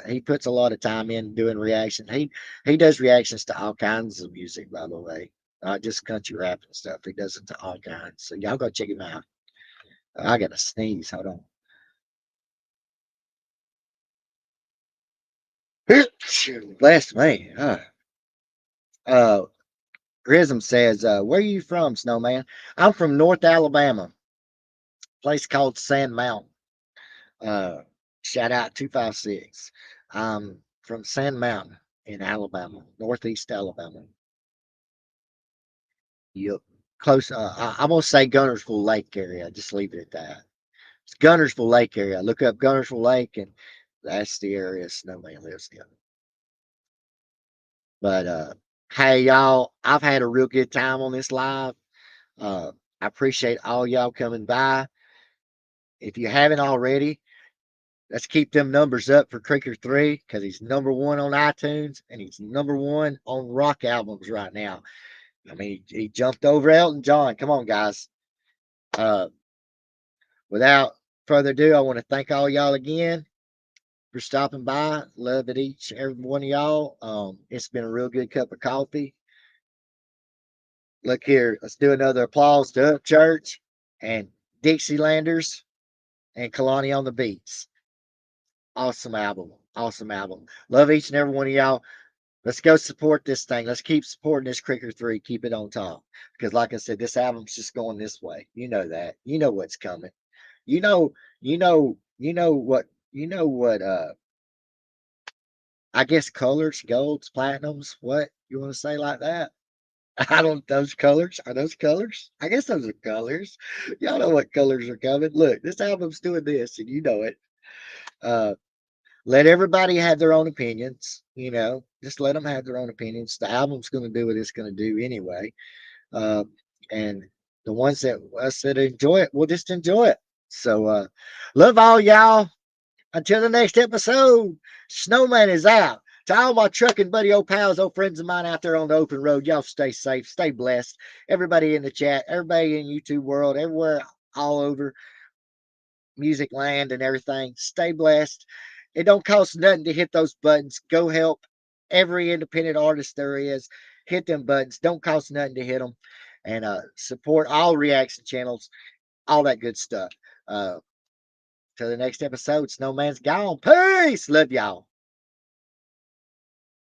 Speaker 1: He puts a lot of time in doing reaction. He does reactions to all kinds of music, by the way, not just country rap and stuff. He does it to all kinds. So y'all go check him out. I got to sneeze. Hold on. Bless me. Grism says, where are you from, Snowman? I'm from North Alabama, place called Sand Mountain. Uh, Shout out 256. I'm from Sand Mountain in Alabama, Northeast Alabama. Yep. Close. I'm going to say Gunnersville Lake area. Just leave it at that. It's Gunnersville Lake area. Look up Gunnersville Lake, and that's the area Snowman lives in. But hey, y'all, I've had a real good time on this live. I appreciate all y'all coming by. If you haven't already, let's keep them numbers up for Creeker 3 because he's #1 on iTunes and he's #1 on rock albums right now. I mean, he jumped over Elton John. Come on, guys. Uh, Without further ado, I want to thank all y'all again for stopping by. Love it, each and every one of y'all. It's been a real good cup of coffee. Look here, let's do another applause to Upchurch and Dixielanders and Kalani on the Beats. Awesome album. Awesome album. Love each and every one of y'all. Let's go support this thing. Let's keep supporting this Creeker 3. Keep it on top. Because like I said, this album's just going this way. You know that. You know what's coming. You know, you know what I guess colors, golds, platinums, what you want to say like that? I don't those colors. Are those colors? I guess those are colors. Y'all know what colors are coming. Look, this album's doing this, and you know it. Uh let everybody have their own opinions. Just let them have their own opinions. The album's going to do what it's going to do anyway. Uh, and the ones that us that enjoy it, we'll just enjoy it. So, love all y'all. Until the next episode, Snowman is out. To all my trucking buddy, old pals, old friends of mine out there on the open road, y'all stay safe, stay blessed. Everybody in the chat, everybody in YouTube world, everywhere, all over music land and everything, stay blessed. It don't cost nothing to hit those buttons. Go help every independent artist there is. Hit them buttons. Don't cost nothing to hit them. And support all reaction channels, all that good stuff. Till the next episode, Snowman's gone. Peace. Love y'all.